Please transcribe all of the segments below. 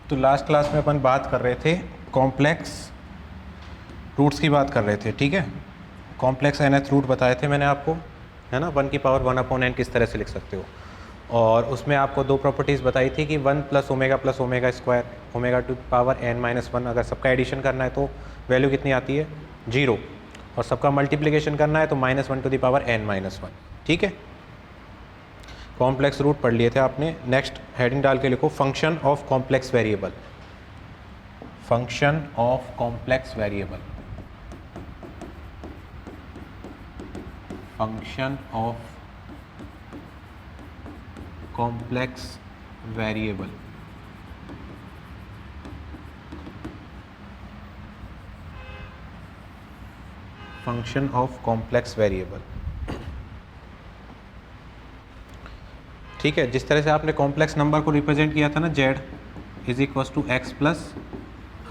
तो last class में अपन बात कर रहे थे कॉम्प्लेक्स रूट्स की बात कर रहे थे, ठीक है। कॉम्प्लेक्स nth रूट बताए थे मैंने आपको, है ना। 1 की पावर 1/n किस तरह से लिख सकते हो, और उसमें आपको दो प्रॉपर्टीज़ बताई थी कि 1 + omega square omega to power n-1, अगर सबका एडिशन करना है तो वैल्यू कितनी आती है 0, और सबका मल्टीप्लिकेशन करना है तो -1 टू द पावर n-1, ठीक है। कॉम्प्लेक्स रूट पढ़ लिए थे आपने। नेक्स्ट हेडिंग डाल के लिखो function of complex variable, function of complex variable, function of complex variable. Function of complex variable, ठीक है। जिस तरह से आपने कॉम्प्लेक्स नंबर को रिप्रेजेंट किया था ना, z = x +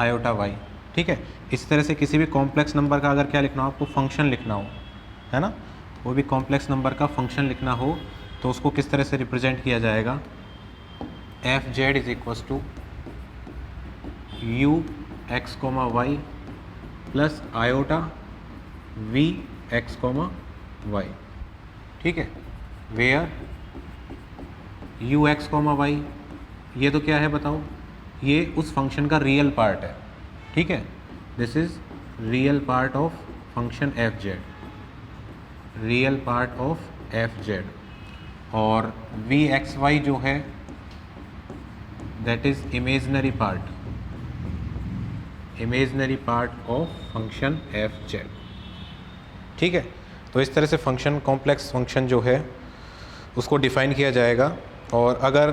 i/y, ठीक है। इस तरह से किसी भी कॉम्प्लेक्स नंबर का अगर क्या लिखना हो, आपको फंक्शन लिखना हो, है ना, वो भी कॉम्प्लेक्स नंबर का फंक्शन लिखना हो तो उसको किस तरह से रिप्रेजेंट किया जाएगा, f(z) = u(x, y) + i(v(x, y), ठीक है। वेयर u(x, y) ये तो क्या है बताओ, ये उस फंक्शन का रियल पार्ट है, ठीक है। This is real part of function f(z), real part of f(z), और v(x, y) जो है that is imaginary part, imaginary part of function f(z), ठीक है। तो इस तरह से फंक्शन, कॉम्प्लेक्स फंक्शन जो है उसको डिफाइन किया जाएगा। और अगर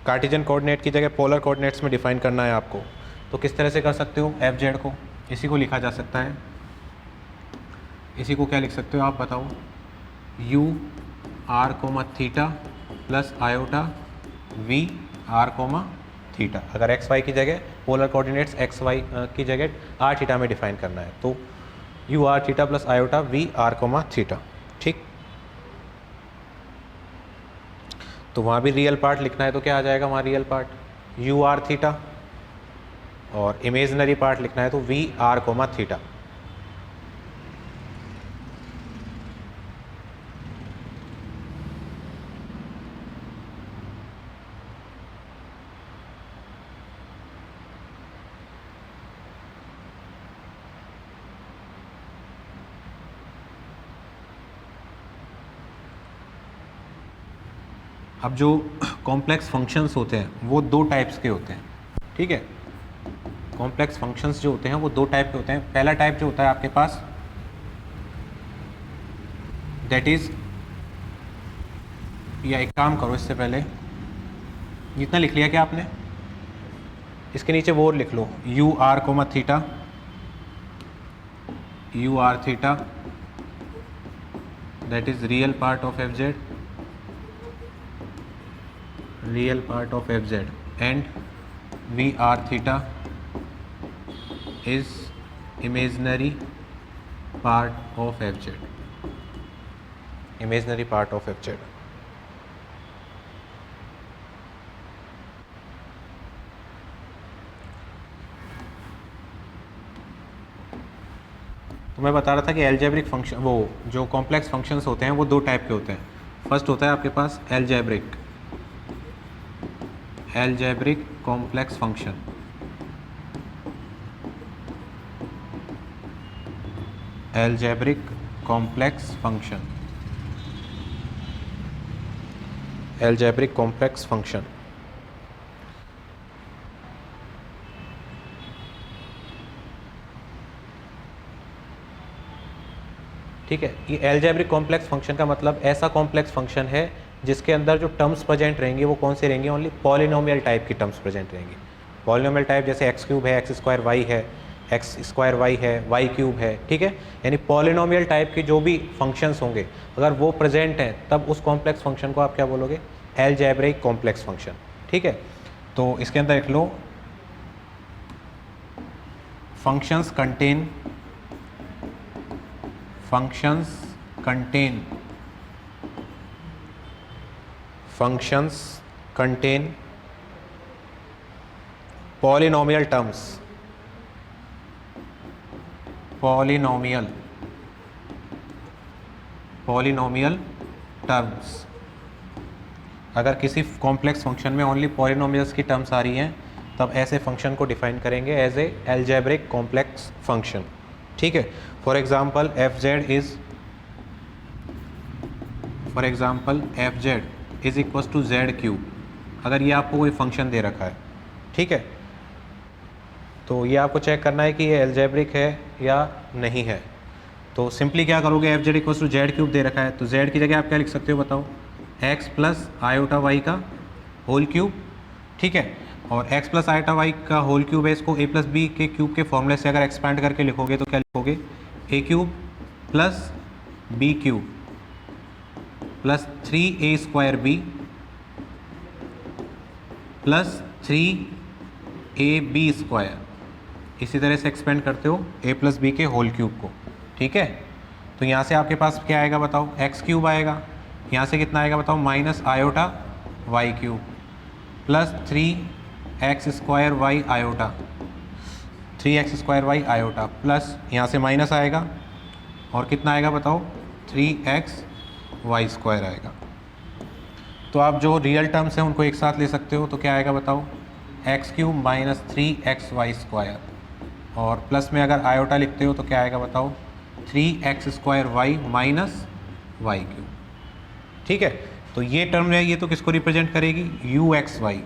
कार्टेशियन कोऑर्डिनेट की जगह पोलर कोऑर्डिनेट्स में डिफाइन करना है आपको, तो किस तरह से कर सकते हो, f(z) को इसी को लिखा जा सकता है, इसी को क्या लिख सकते हो आप बताओ, u(r, θ) + i(v(r, θ)। अगर x y की जगह पोलर कोऑर्डिनेट्स x y की जगह r θ में डिफाइन करना है तो u(r, θ) + i(v(r, θ), ठीक। तो वहाँ भी रियल पार्ट लिखना है तो क्या आ जाएगा वहाँ रियल पार्ट u(r, θ), और इमेजनरी पार्ट लिखना है तो v(r, θ). अब जो कॉम्प्लेक्स फंक्शंस होते हैं वो दो टाइप्स के होते हैं, ठीक है। कॉम्प्लेक्स फंक्शंस जो होते हैं वो दो टाइप के होते हैं। पहला टाइप जो होता है आपके पास दैट इज, या एक काम करो, इससे पहले जितना लिख लिया क्या आपने, इसके नीचे वो लिख लो u(r, θ), u(r, θ) that is real part of f(z), real part of f(z), and v(r, θ) is imaginary part of f(z), imaginary part of f(z). तो मैं बता रहा था कि एल्जेब्रिक फंक्शन, वो जो कॉम्प्लेक्स फंक्शंस होते हैं वो दो टाइप के होते हैं। फर्स्ट होता है आपके पास algebraic, algebraic complex function, algebraic complex function, algebraic complex function, ठीक है। ये एल्जेब्रिक कॉम्प्लेक्स फंक्शन का मतलब ऐसा कॉम्प्लेक्स फंक्शन है जिसके अंदर जो टर्म्स प्रेजेंट रहेंगे वो कौन से रहेंगे, ओनली पॉलिनोमियल टाइप की टर्म्स प्रेजेंट रहेंगी। पॉलिनोमियल टाइप जैसे x³ है, x² y है, x² y है, y³ है, ठीक है। यानी पॉलिनोमियल टाइप के जो भी फंक्शंस होंगे अगर वो प्रेजेंट हैं तब उस कॉम्प्लेक्स फंक्शन को आप क्या बोलोगे, एल्जेब्रिक कॉम्प्लेक्स फंक्शन, ठीक है। तो इसके अंदर लिख लो functions contain, functions contain, functions contain polynomial terms, polynomial terms, अगर किसी कॉम्प्लेक्स फंक्शन में ओनली पॉलिनोमियल्स की टर्म्स आ रही हैं तब ऐसे फंक्शन को डिफाइन करेंगे as a algebraic complex function. ठीक है, for example f z is equal to z cube, अगर ये आपको कोई फंक्शन दे रखा है, ठीक है, तो ये आपको चेक करना है कि ये एल्जेब्रिक है या नहीं है। तो सिंपली क्या करोगे, f z equal to z cube दे रखा है तो जेड की जगह आप क्या लिख सकते हो बताओ, एक्स प्लस आयोटा वाई का होल क्यूब, ठीक है, और x प्लस आयोटा वाई का होल क्यूब है, इसको a प्लस बी के क्यूब के फॉर्मूले से अगर एक्सपैंड करके लिखोगे तो क्या लिखोगे, a cube plus b cube plus 3a² b plus 3ab², इसी तरह से एक्सपेंड करते हो a प्लस बी के होल क्यूब को। ठीक है, तो यहाँ से आपके पास क्या आएगा बताओ, एक्स क्यूब आएगा, यहाँ से कितना आएगा बताओ, minus iota y cube plus 3x² y iota, 3x² y iota plus यहाँ से माइनस आएगा और कितना आएगा बताओ, 3xy² आएगा। तो आप जो रियल टर्म्स हैं उनको एक साथ ले सकते हो, तो क्या आएगा बताओ, एक्स क्यूब माइनस 3xy² और प्लस में अगर आयोटा लिखते हो तो क्या आएगा बताओ, 3x² माइनस वाई क्यूब। ठीक है, तो ये टर्म है, ये तो किसको रिप्रेजेंट करेगी, uxy,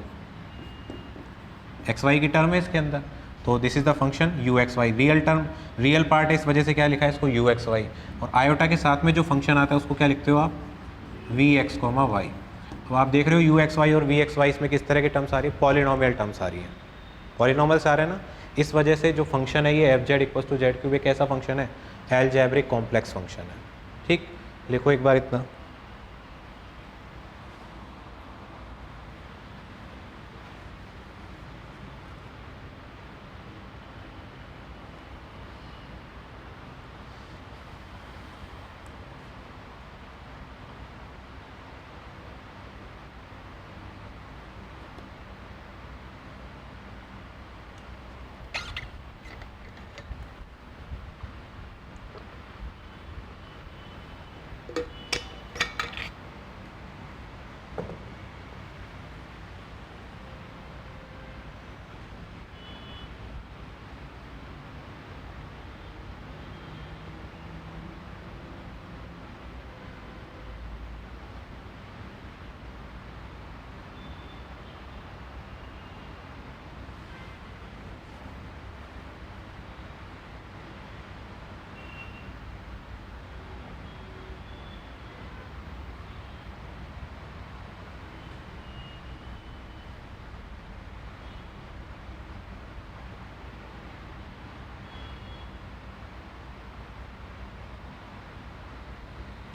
xy की टर्म है इसके अंदर, तो this is the function uxy, real term, real part है, इस वजह से क्या लिखा है इसको uxy, और आयोटा के साथ में जो फंक्शन आता है उसको क्या लिखते हो आप, vx, y। तो आप देख रहे हो uxy और vxy इसमें किस तरह की टर्म्स आ रही है, पॉलिनोमियल टर्म्स आ रही है, पॉलिनोमियल्स आ रहे हैं ना, इस वजह से जो फंक्शन है ये f z equal to z cube, एक ऐसा फंक्शन है एल्जेब्रिक कॉम्प्लेक्स फंक्शन है। ठीक, लिखो एक बार इतना।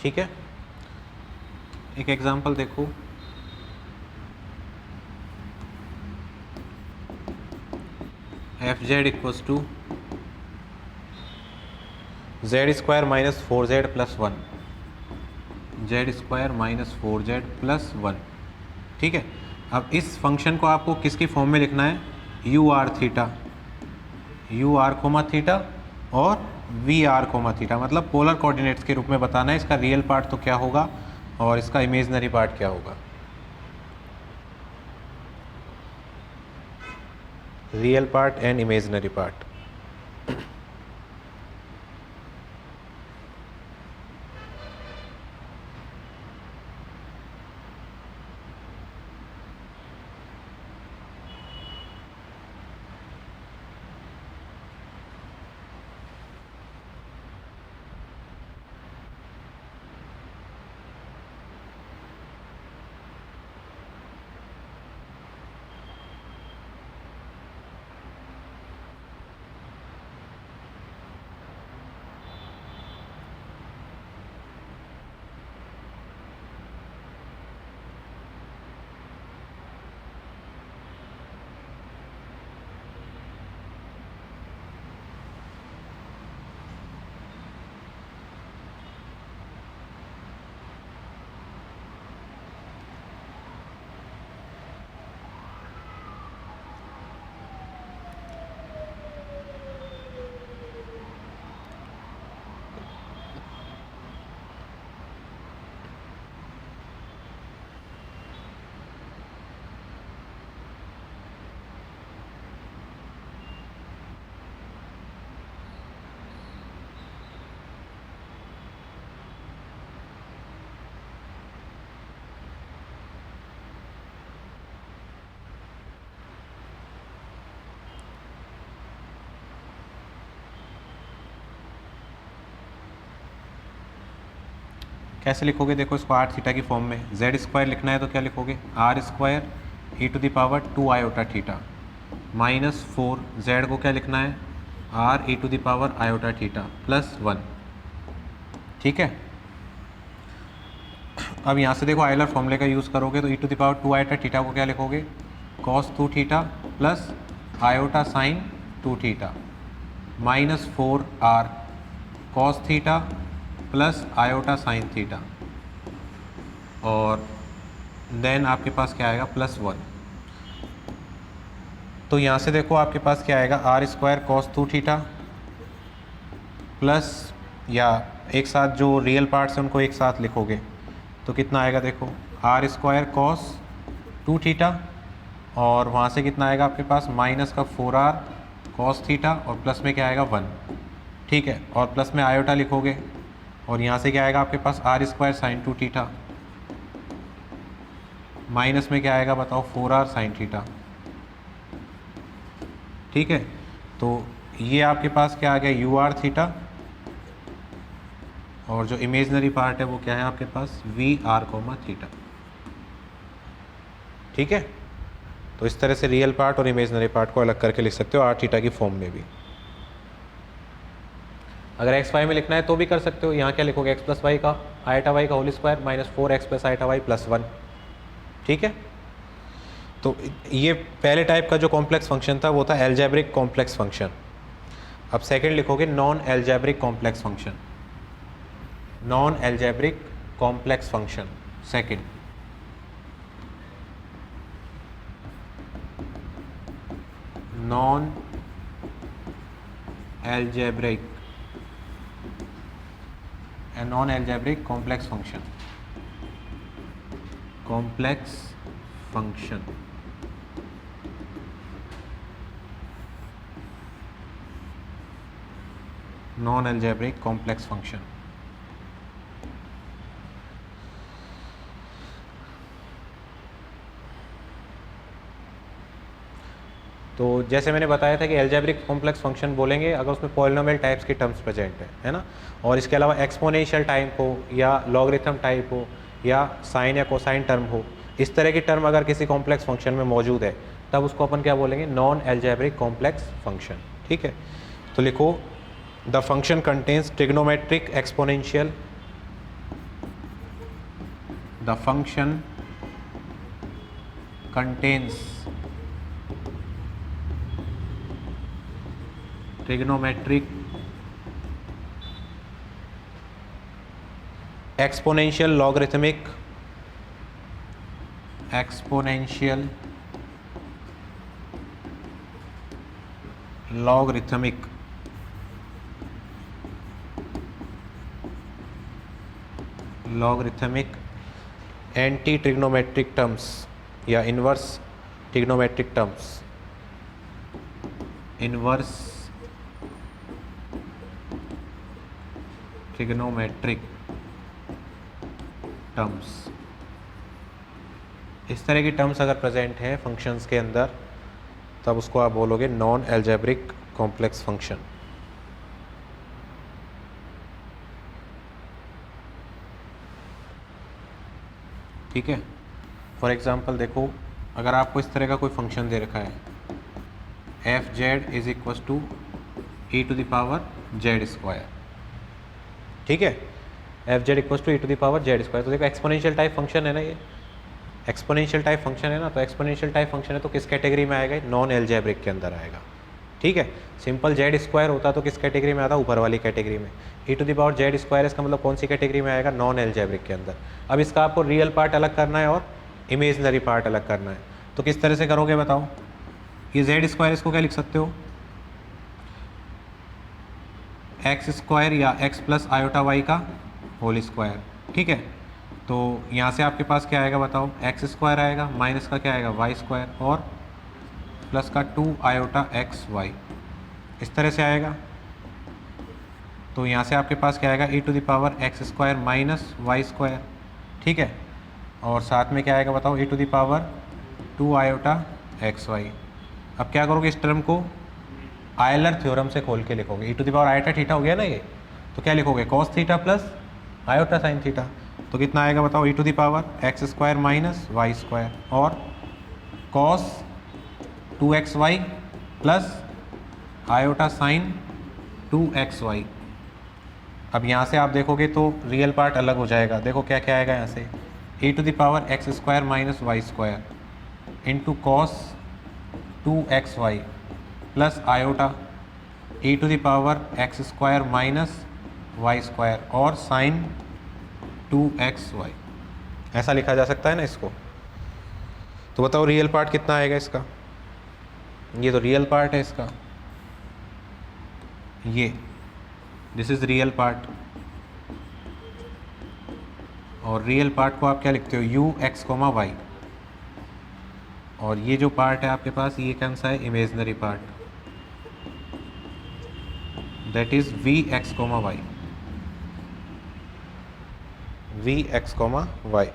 ठीक है, एक एग्जांपल देखो, f z equals to z² minus 4z plus 1, z² minus 4z plus 1। ठीक है, अब इस फंक्शन को आपको किसकी फॉर्म में लिखना है, u r theta, u r comma theta और वी आर कोमा थीटा, मतलब पोलर कोऑर्डिनेट्स के रूप में बताना है इसका रियल पार्ट तो क्या होगा और इसका इमेजिनरी पार्ट क्या होगा, real part and imaginary part. कैसे लिखोगे, देखो इसको आर थीटा की फॉर्म में जेड स्क्वायर लिखना है तो क्या लिखोगे, r square e to the power 2 iota theta minus 4 z को क्या लिखना है, r e to the power iota theta plus 1। ठीक है, अब यहाँ से देखो आयलर फॉर्मूले का यूज़ करोगे तो e to the power 2 iota theta को क्या लिखोगे, cos 2 theta plus iota sine 2 theta minus 4 r cos theta plus iota sine theta, और देन आपके पास क्या आएगा प्लस 1। तो यहाँ से देखो आपके पास क्या आएगा, r square cos 2 theta plus, या एक साथ जो रियल पार्ट्स हैं उनको एक साथ लिखोगे तो कितना आएगा, देखो आर स्क्वायर कॉस 2 थीटा और वहाँ से कितना आएगा आपके पास माइनस का 4r कॉस थीटा और प्लस में क्या आएगा 1। ठीक है, और प्लस में आयोटा लिखोगे और यहाँ से क्या आएगा आपके पास r square sine 2 theta minus में क्या आएगा बताओ 4r साइन थीटा। ठीक है, तो ये आपके पास क्या आ गया यू आर थीटा, और जो इमेजनरी पार्ट है वो क्या है आपके पास वी आर कोमा थीटा। ठीक है, तो इस तरह से रियल पार्ट और इमेजनरी पार्ट को अलग करके लिख सकते हो आर थीटा की फॉर्म में भी। अगर एक्स वाई में लिखना है तो भी कर सकते हो, यहाँ क्या लिखोगे एक्स प्लस वाई का आयटा वाई का whole square minus 4x plus iota y plus 1। ठीक है, तो ये पहले टाइप का जो कॉम्प्लेक्स फंक्शन था वो था एल्जेब्रिक कॉम्प्लेक्स फंक्शन। अब सेकंड लिखोगे non algebraic complex function, non algebraic complex function second. Non algebraic complex function, complex function. Non algebraic complex function. तो जैसे मैंने बताया था कि एल्जेब्रिक कॉम्प्लेक्स फंक्शन बोलेंगे अगर उसमें पॉलिनोमियल टाइप्स की टर्म्स प्रेजेंट है ना, और इसके अलावा एक्सपोनेंशियल टाइप हो या लॉगरिथम टाइप हो या साइन या कोसाइन टर्म हो, इस तरह की टर्म अगर किसी कॉम्प्लेक्स फंक्शन में मौजूद है तब उसको अपन क्या बोलेंगे, नॉन एल्जेब्रिक कॉम्प्लेक्स फंक्शन। ठीक है, तो लिखो the function contains trigonometric exponential, the function contains trigonometric exponential logarithmic logarithmic anti trigonometric terms या inverse trigonometric terms, inverse trigonometric terms. इस तरह की टर्म्स अगर प्रेजेंट है फंक्शंस के अंदर तब उसको आप बोलोगे नॉन एल्जेब्रिक कॉम्प्लेक्स फंक्शन। ठीक है, फॉर एग्जांपल देखो अगर आपको इस तरह का कोई फंक्शन दे रखा है f z is equal to e to the power z square. ठीक है, f z equal to e to the power z square, तो देखो एक्सपोनेंशियल टाइप फंक्शन है ना, ये एक्सपोनेंशियल टाइप फंक्शन है ना, तो एक्सपोनेंशियल टाइप फंक्शन है तो किस कैटेगरी में आएगा, नॉन एल्जेब्रिक के अंदर आएगा। ठीक है, सिंपल जेड स्क्वायर होता तो किस कैटेगरी में आता, ऊपर वाली कैटेगरी में। E to the power z square इसका मतलब कौन सी कैटेगरी में आएगा, नॉन एल्जेब्रिक के अंदर। अब इसका आपको रियल पार्ट अलग करना है और इमेजनरी पार्ट अलग करना है, तो किस तरह से करोगे बताओ। ये जेड स्क्वायर इसको क्या लिख सकते हो, एक्स स्क्वायर या एक्स प्लस आयोटा वाई का होल स्क्वायर। ठीक है, तो यहाँ से आपके पास क्या आएगा बताओ, एक्स स्क्वायर आएगा माइनस का क्या आएगा वाई स्क्वायर और प्लस का 2 आयोटा एक्स वाई, इस तरह से आएगा। तो यहाँ से आपके पास क्या आएगा e to the power x square minus y square. ठीक है, और साथ में क्या आएगा बताओ e to the power 2 iota x y. अब क्या करोगे, इस टर्म को आयलर थ्योरम से खोल के लिखोगे। E to the power iota theta हो गया ना ये, तो क्या लिखोगे cos theta plus iota sine theta. तो कितना आएगा बताओ, e to the power x square minus y square और cos 2xy plus iota sine 2xy। अब यहाँ से आप देखोगे तो रियल पार्ट अलग हो जाएगा। देखो क्या क्या आएगा यहाँ से, e to the power x square minus y square into cos 2xy plus iota e to the power x square minus y square और साइन 2xy। ऐसा लिखा जा सकता है ना इसको। तो बताओ रियल पार्ट कितना आएगा इसका, ये तो रियल पार्ट है इसका, ये दिस इज़ रियल पार्ट। और रियल पार्ट को आप क्या लिखते हो, यू एक्स कोमा वाई। और ये जो पार्ट है आपके पास ये कौन सा है, imaginary part, that is v x comma y, v x comma y.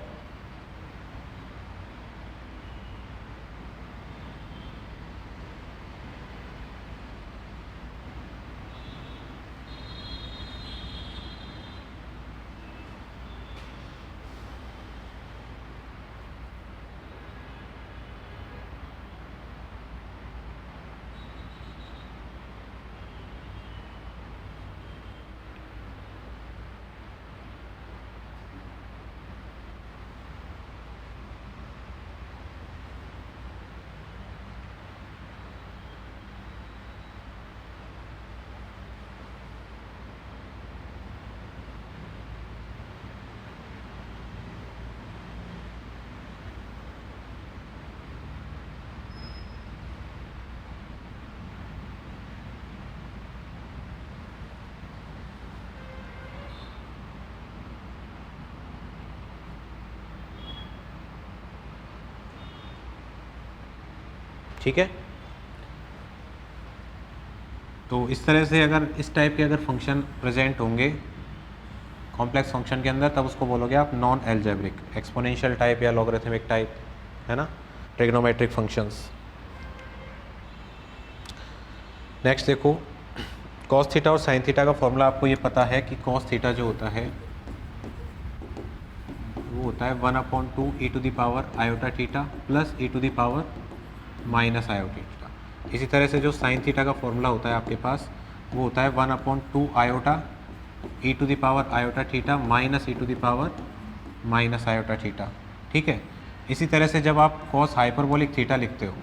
ठीक है। तो इस तरह से अगर इस टाइप के अगर फंक्शन प्रेजेंट होंगे कॉम्प्लेक्स फंक्शन के अंदर, तब उसको बोलोगे आप नॉन एल्जेब्रिक, एक्सपोनेंशियल टाइप या लॉगरिथमिक टाइप, है ना, ट्रिग्नोमेट्रिक फंक्शंस। नेक्स्ट देखो, कॉस थीटा और साइन थीटा का फॉर्मूला आपको ये पता है कि कॉस थीटा जो होता है वो होता है 1/2 e to the power iota theta plus e to the power minus iota theta. इसी तरह से जो साइन थीटा का फॉर्मूला होता है आपके पास वो होता है 1/2 iota e to the power iota theta minus e to the power minus iota theta. ठीक है। इसी तरह से जब आप कॉस हाइपरबोलिक थीटा लिखते हो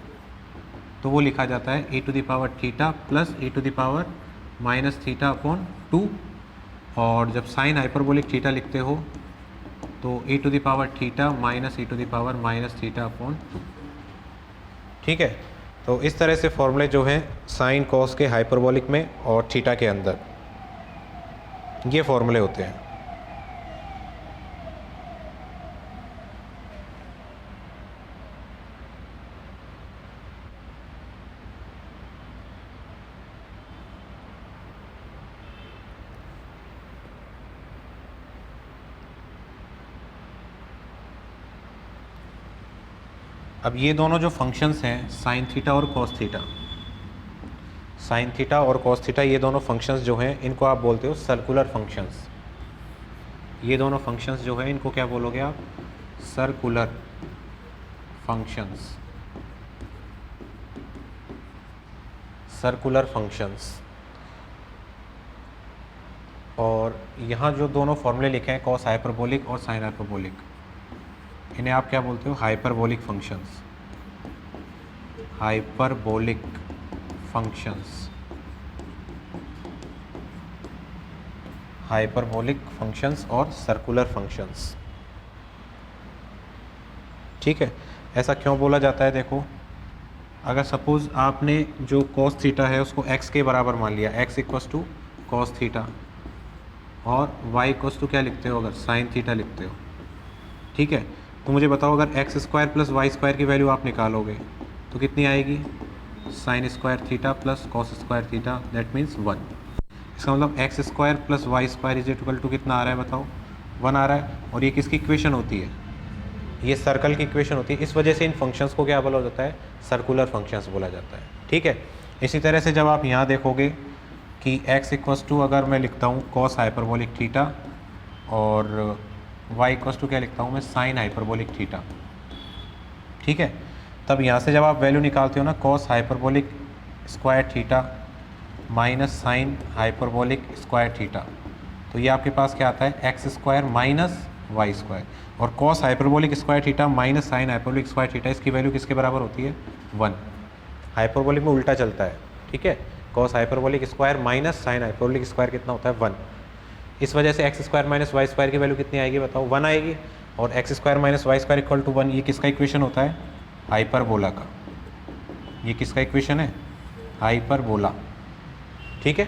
तो वो लिखा जाता है e to the power theta plus e to the power minus theta upon 2। और जब साइन हाइपरबोलिक थीटा लिखते हो तो e to the power theta minus e to the power minus theta upon 2। ठीक है। तो इस तरह से फॉर्मूले जो हैं साइन कॉस के हाइपरबोलिक में और थीटा के अंदर ये फॉर्मूले होते हैं। अब ये दोनों जो फंक्शंस हैं साइन थीटा और कॉस थीटा, साइन थीटा और कॉस थीटा, ये दोनों फंक्शंस जो हैं इनको आप बोलते हो सर्कुलर फंक्शंस। ये दोनों फंक्शंस जो हैं इनको क्या बोलोगे आप, सर्कुलर फंक्शंस, सर्कुलर फंक्शंस। और यहाँ जो दोनों फॉर्मूले लिखे हैं कॉस हाइपरबोलिक और साइन हाइपरबोलिक, इन्हें आप क्या बोलते हो, hyperbolic functions, hyperbolic functions, hyperbolic functions और सर्कुलर फंक्शंस। ठीक है। ऐसा क्यों बोला जाता है, देखो अगर सपोज़ आपने जो कॉस थीटा है उसको x के बराबर मान लिया, x equals to cos theta, और y इक्वस टू क्या लिखते हो, अगर साइन थीटा लिखते हो। ठीक है। तो मुझे बताओ अगर x square plus y square की वैल्यू आप निकालोगे तो कितनी आएगी, sine square theta plus cos square theta, that means 1। इसका मतलब x square plus y square is equal to कितना आ रहा है बताओ, 1 आ रहा है। और ये किसकी इक्वेशन होती है, ये सर्कल की इक्वेशन होती है। इस वजह से इन फंक्शंस को क्या बोला जाता है, सर्कुलर फंक्शंस बोला जाता है। ठीक है। इसी तरह से जब आप यहाँ देखोगे कि x इक्वस टू अगर मैं लिखता हूँ कॉस हाइपरबोलिक थीटा और y इक्वल्स टू क्या लिखता हूँ मैं, साइन हाइपरबोलिक थीटा। ठीक है, तब यहाँ से जब आप वैल्यू निकालते हो ना, cos hyperbolic square theta minus sine hyperbolic square theta, तो ये आपके पास क्या आता है, x square minus y square. और cos hyperbolic square theta minus sine hyperbolic square theta, इसकी वैल्यू किसके बराबर होती है, 1। हाइपरबोलिक में उल्टा चलता है। ठीक है, cos hyperbolic square minus sine hyperbolic square कितना होता है, 1। इस वजह से x square minus y square की वैल्यू कितनी आएगी बताओ, 1 आएगी। और x square minus y square equal to 1, ये किसका इक्वेशन होता है, हाइपरबोला का। ये किसका इक्वेशन है, हाइपरबोला। ठीक है,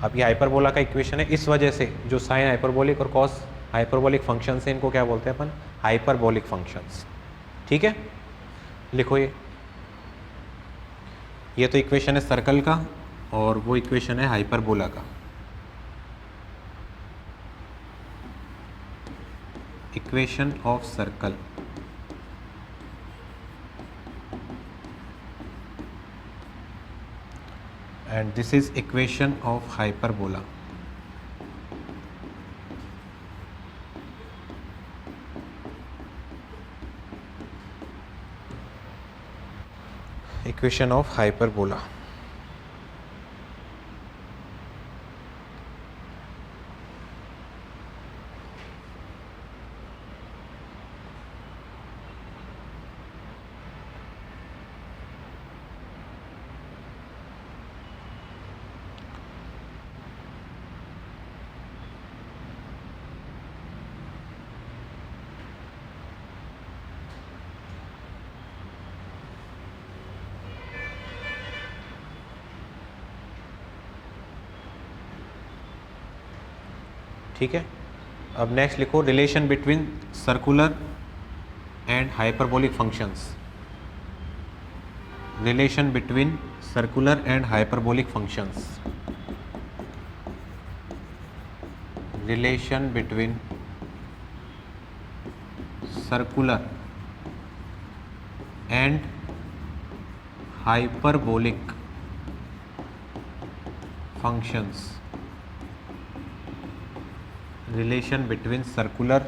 अब ये हाइपरबोला का इक्वेशन है, इस वजह से जो साइन हाइपरबोलिक और कॉस हाइपरबोलिक फंक्शंस हैं, इनको क्या बोलते हैं अपन, हाइपरबोलिक फंक्शंस। ठीक है, लिखो ये तो इक्वेशन है सर्कल का, और वो इक्वेशन है हाइपरबोला का। Equation of circle and this is equation of hyperbola. Equation of hyperbola. ठीक है, अब नेक्स्ट लिखो, relation between circular and hyperbolic functions. Relation between circular and hyperbolic functions. Relation between circular and hyperbolic functions. Relation between circular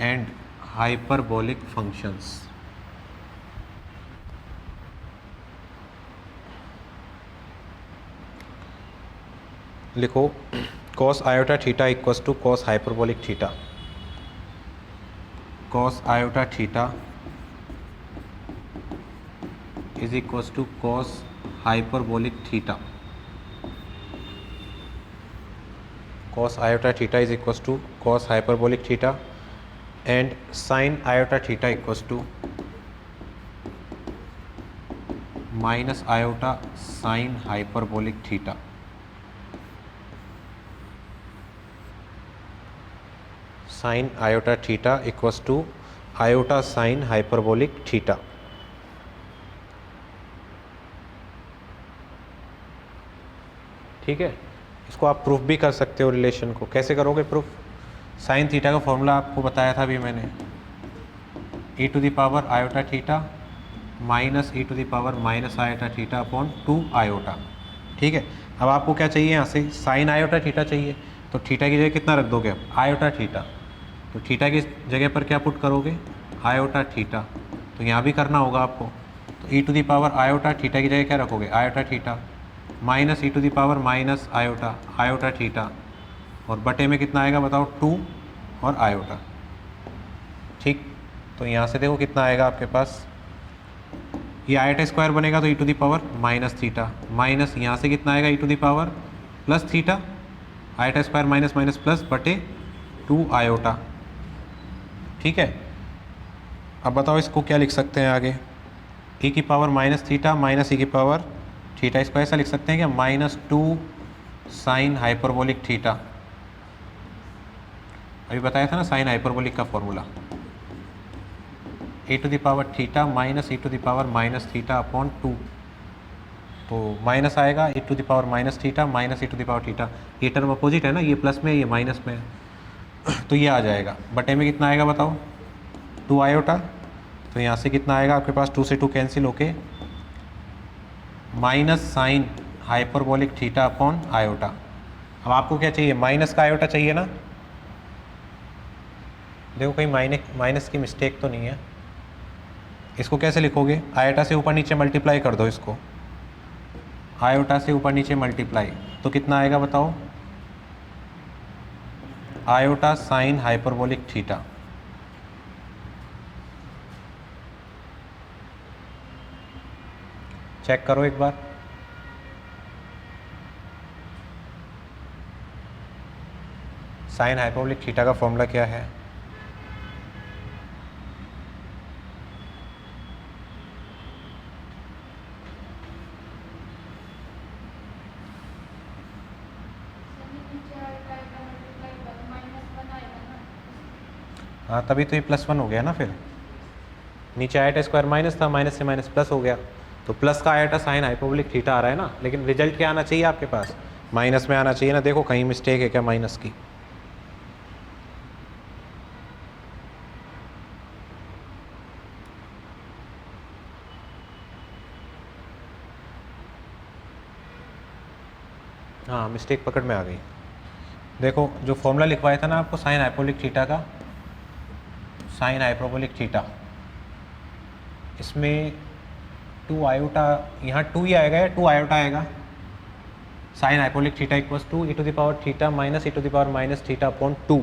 and hyperbolic functions. लिखो, cos iota theta equals to cos hyperbolic theta. Cos iota theta is equals to cos hyperbolic theta. cos iota theta is equals to cos hyperbolic theta and sin iota theta equals to minus iota sin hyperbolic theta. Sin iota theta equals to iota sin hyperbolic theta. ठीक है, इसको आप proof भी कर सकते हो। Relation को कैसे करोगे प्रूफ, साइन थीटा का फॉर्मूला आपको बताया था अभी मैंने, e to the power iota theta minus e to the power minus iota theta upon 2 iota. ठीक है, अब आपको क्या चाहिए, यहाँ से साइन आयोटा थीटा चाहिए, तो थीटा की जगह कितना रख दोगे आप, आयोटा थीटा। तो थीटा की जगह पर क्या पुट करोगे, आयोटा थीटा। तो यहाँ भी करना होगा आपको, तो e to the power iota theta की जगह क्या रखोगे, iota theta minus e to the power minus iota iota theta, और बटे में कितना आएगा बताओ, 2 और आयोटा। ठीक, तो यहाँ से देखो कितना आएगा आपके पास, ये आयोटा स्क्वायर बनेगा तो e to the power minus theta, minus यहाँ से कितना आएगा e to the power plus theta, iota square minus minus plus बटे 2 आयोटा। ठीक है, अब बताओ इसको क्या लिख सकते हैं आगे, e की power minus theta minus e की पावर थीटा, इसको ऐसा लिख सकते हैं क्या, माइनस 2 साइन हाइपरबोलिक थीटा। अभी बताया था ना साइन हाइपरबोलिक का formula, e to the power theta minus e to the power minus theta upon 2, तो माइनस आएगा e to the power minus theta minus e to the power theta, ये term opposite है ना, ये plus में ये minus में है, तो ये आ जाएगा, बटे में कितना आएगा बताओ, 2 आयोटा। तो यहाँ से कितना आएगा आपके पास, 2 से 2 कैंसिल होके minus sine hyperbolic theta upon iota. अब आपको क्या चाहिए, माइनस का आयोटा चाहिए ना, देखो कहीं माइनस की मिस्टेक तो नहीं है। इसको कैसे लिखोगे, आयोटा से ऊपर नीचे मल्टीप्लाई कर दो इसको, आयोटा से ऊपर नीचे मल्टीप्लाई, तो कितना आएगा बताओ, iota sine hyperbolic theta. Check करो एक बार। साइन हाइपरबोलिक थीटा का फॉर्मूला क्या है? हाँ तभी तो ये +1 हो गया ना, फिर नीचे आयोटा स्क्वायर माइनस था, माइनस से माइनस प्लस हो गया, तो प्लस का आयोटा साइन हाइपरबोलिक थीटा आ रहा है ना, लेकिन रिजल्ट क्या आना चाहिए आपके पास, माइनस में आना चाहिए ना। देखो कहीं मिस्टेक है क्या माइनस की? हाँ मिस्टेक पकड़ में आ गई। देखो जो फॉर्मूला लिखवाया था ना आपको साइन हाइपरबोलिक थीटा का, साइन हाइपरबोलिक थीटा, इसमें 2 आयोटा, यहाँ 2 ही आएगा या 2 आयोटा आएगा? Sine hyperbolic theta equals to e⁻ theta minus e⁻ theta upon 2।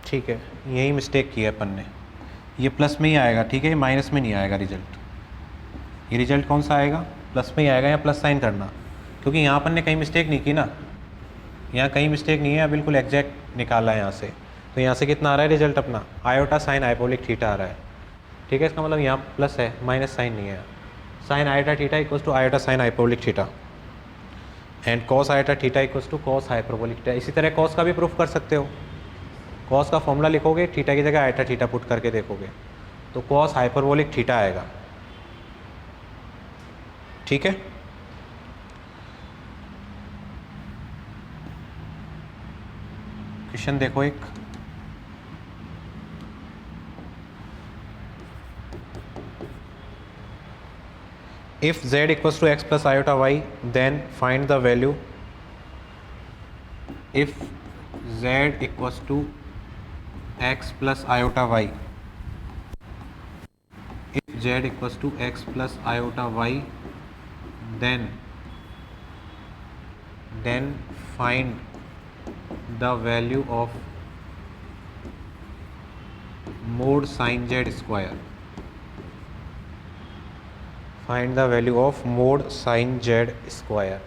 ठीक है, यही मिस्टेक की है अपन ने, ये प्लस में ही आएगा, ठीक है, ये माइनस में नहीं आएगा रिजल्ट। ये रिजल्ट कौन सा आएगा, प्लस में ही आएगा, या प्लस साइन करना, क्योंकि यहाँ अपन ने कहीं मिस्टेक नहीं की ना, यहाँ कहीं मिस्टेक नहीं है, बिल्कुल एग्जैक्ट निकाला है यहाँ से। तो यहाँ से कितना आ रहा है रिजल्ट अपना, आयोटा साइन हाइपरबोलिक थीटा आ रहा है, ठीक है, इसका मतलब यहाँ प्लस है, माइनस साइन नहीं है। Sine iota theta equals to iota sine hyperbolic theta and cos iota theta equals to cos hyperbolic theta. इसी तरह कॉस का भी प्रूफ कर सकते हो, कॉस का फॉर्मूला लिखोगे, थीटा की जगह आयोटा थीटा पुट करके देखोगे तो कॉस हाइपरबोलिक थीटा आएगा, ठीक है। क्वेश्चन देखो एक, if z equals to x plus iota y then find the value, if z equals to x plus iota y, if z equals to x plus iota y then find the value of mod sin z square, find the value of mod sin z square।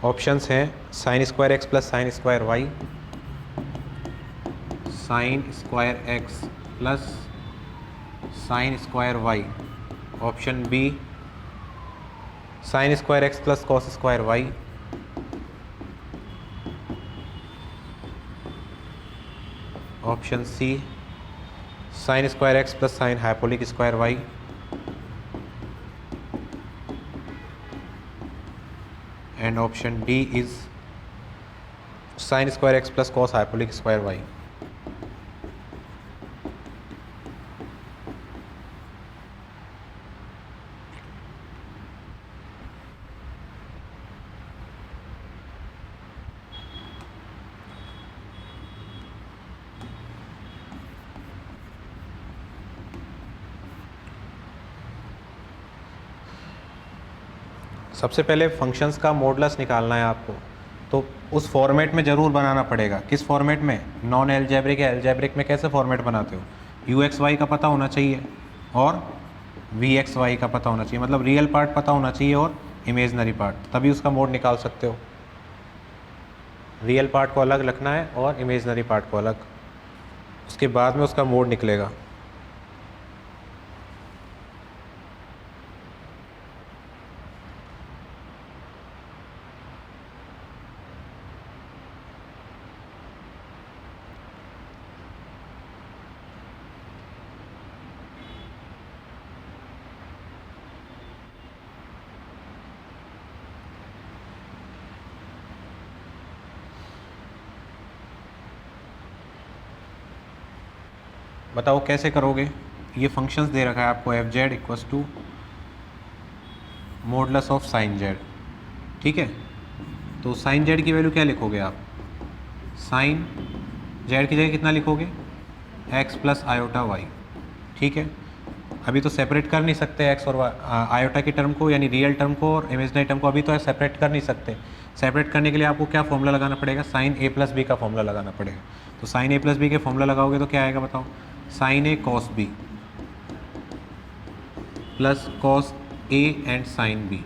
Options हैं sine square x plus sine square y, sine square x plus sine square y, option B sine square x plus cos square y, option C sine square x plus sine hyperbolic square y, and option D is sine square x plus cos hyperbolic square y. सबसे पहले functions का modulus निकालना है आपको, तो उस format में ज़रूर बनाना पड़ेगा। किस फॉर्मेट में, नॉन एल्जेब्रिक या एल्जेब्रिक में कैसे फॉर्मेट बनाते हो, यू एक्स वाई का पता होना चाहिए और वी एक्स वाई का पता होना चाहिए, मतलब रियल पार्ट पता होना चाहिए और इमेजनरी पार्ट, तभी उसका मोड निकाल सकते हो। रियल पार्ट को अलग रखना है और इमेजनरी पार्ट को अलग, उसके बाद में उसका मोड निकलेगा। बताओ कैसे करोगे। ये फंक्शंस दे रखा है आपको, f z equals to modulus of sine z, ठीक है। तो साइन जेड की वैल्यू क्या लिखोगे आप, साइन जेड की जगह कितना लिखोगे, एक्स प्लस आयोटा वाई, ठीक है। अभी तो सेपरेट कर नहीं सकते एक्स और आयोटा की टर्म को, यानी रियल टर्म को और इमेजनरी टर्म को अभी तो सेपरेट कर नहीं सकते। सेपरेट करने के लिए आपको क्या फॉर्मूला लगाना पड़ेगा, साइन ए प्लस बी का फॉर्मूला लगाना पड़ेगा। तो साइन ए प्लस बी के फॉर्मूला लगाओगे तो क्या आएगा बताओ, sine a cos b plus cos a and sine b,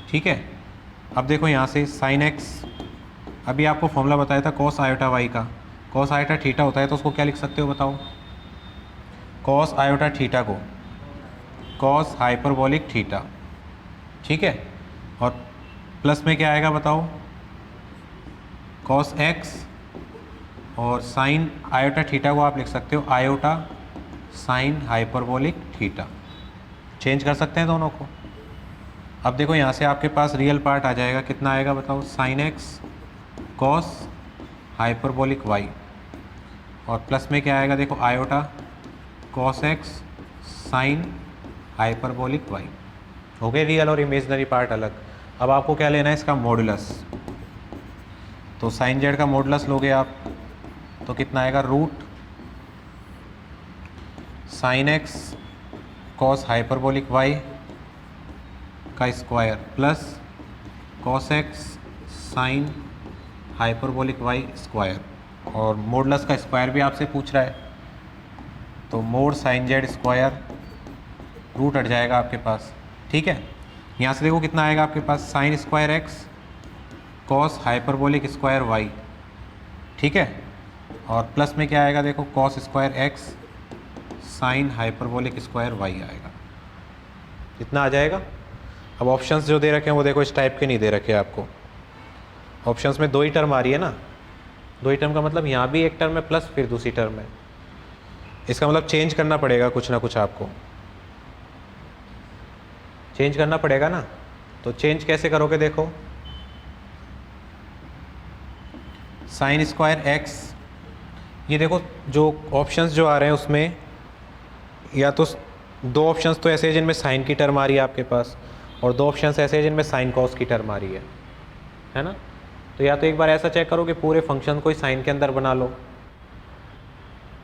ठीक है। अब देखो यहाँ से साइन एक्स, अभी आपको फॉर्मूला बताया था कॉस आयोटा वाई का, कॉस आयोटा थीटा होता है तो उसको क्या लिख सकते हो बताओ, कॉस आयोटा थीटा को कॉस हाइपरबोलिक थीटा, ठीक है। और प्लस में क्या आएगा बताओ, कॉस एक्स, और साइन आयोटा थीटा को आप लिख सकते हो iota sine hyperbolic theta, change कर सकते हैं दोनों को। अब देखो यहाँ से आपके पास रियल पार्ट आ जाएगा, कितना आएगा बताओ, sine x cos hyperbolic y, और प्लस में क्या आएगा देखो, iota cos x sine hyperbolic y. हो गए रियल और इमेजनरी पार्ट अलग। अब आपको क्या लेना है, इसका मॉडुलस। तो साइन जेड का मॉडुलस लोगे आप तो कितना आएगा, root sine x cos hyperbolic y का square plus cos x sine hyperbolic y square, और मॉडुलस का स्क्वायर भी आपसे पूछ रहा है, तो mod sine z square root हट जाएगा आपके पास, ठीक है। यहाँ से देखो कितना आएगा आपके पास, sine square x cos hyperbolic square y, ठीक है। और प्लस में क्या आएगा देखो, cos square x sine hyperbolic square y आएगा, कितना आ जाएगा। अब ऑप्शंस जो दे रखे हैं वो देखो इस टाइप के नहीं दे रखे आपको, ऑप्शंस में दो ही टर्म आ रही है ना, दो ही टर्म का मतलब यहाँ भी एक टर्म है प्लस फिर दूसरी टर्म है, इसका मतलब चेंज करना पड़ेगा कुछ ना कुछ, आपको चेंज करना पड़ेगा ना। तो चेंज कैसे करोगे देखो, साइन स्क्वायर एक्स, ये देखो जो ऑप्शंस जो आ रहे हैं उसमें या तो दो ऑप्शंस तो ऐसे हैं जिनमें साइन की टर्म आ रही है आपके पास, और दो ऑप्शंस ऐसे हैं जिनमें साइन कॉस की टर्म आ रही है ना। तो या तो एक बार ऐसा चेक करो कि पूरे फंक्शन को ही साइन के अंदर बना लो,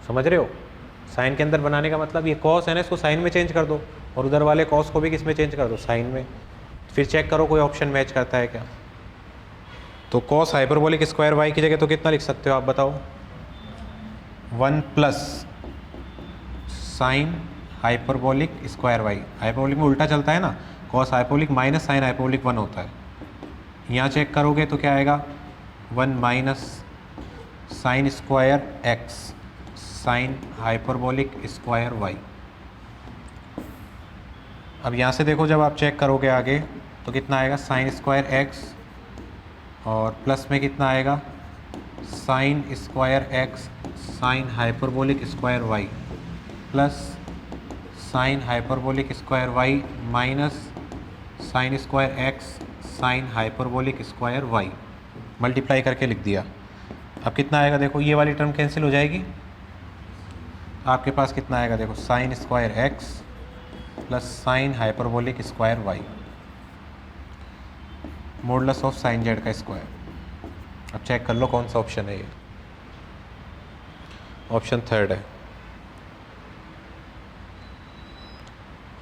समझ रहे हो, साइन के अंदर बनाने का मतलब ये कॉस है ना, इसको साइन में चेंज कर दो, और उधर वाले कॉस को भी किस में चेंज कर दो, साइन में। फिर चेक करो कोई ऑप्शन मैच करता है क्या। तो कॉस हाइपरबोलिक स्क्वायर वाई की जगह तो कितना लिख सकते हो आप बताओ, 1 plus sine hyperbolic square y, hyperbolic में उल्टा चलता है ना, cos hyperbolic minus sine hyperbolic 1 होता है। यहाँ चेक करोगे तो क्या आएगा, 1 minus sine square x sine hyperbolic square y. अब यहाँ से देखो जब आप चेक करोगे आगे तो कितना आएगा, साइन स्क्वायर एक्स और प्लस में कितना आएगा, sine square x sine hyperbolic square y plus sine hyperbolic square y minus sine square x sine hyperbolic square y, multiply करके लिख दिया। अब कितना आएगा देखो, ये वाली टर्म कैंसिल हो जाएगी, आपके पास कितना आएगा देखो, sine square x plus sine hyperbolic square y modulus of sine z का स्क्वायर। अब चेक कर लो कौन सा ऑप्शन है ये, ऑप्शन थर्ड है,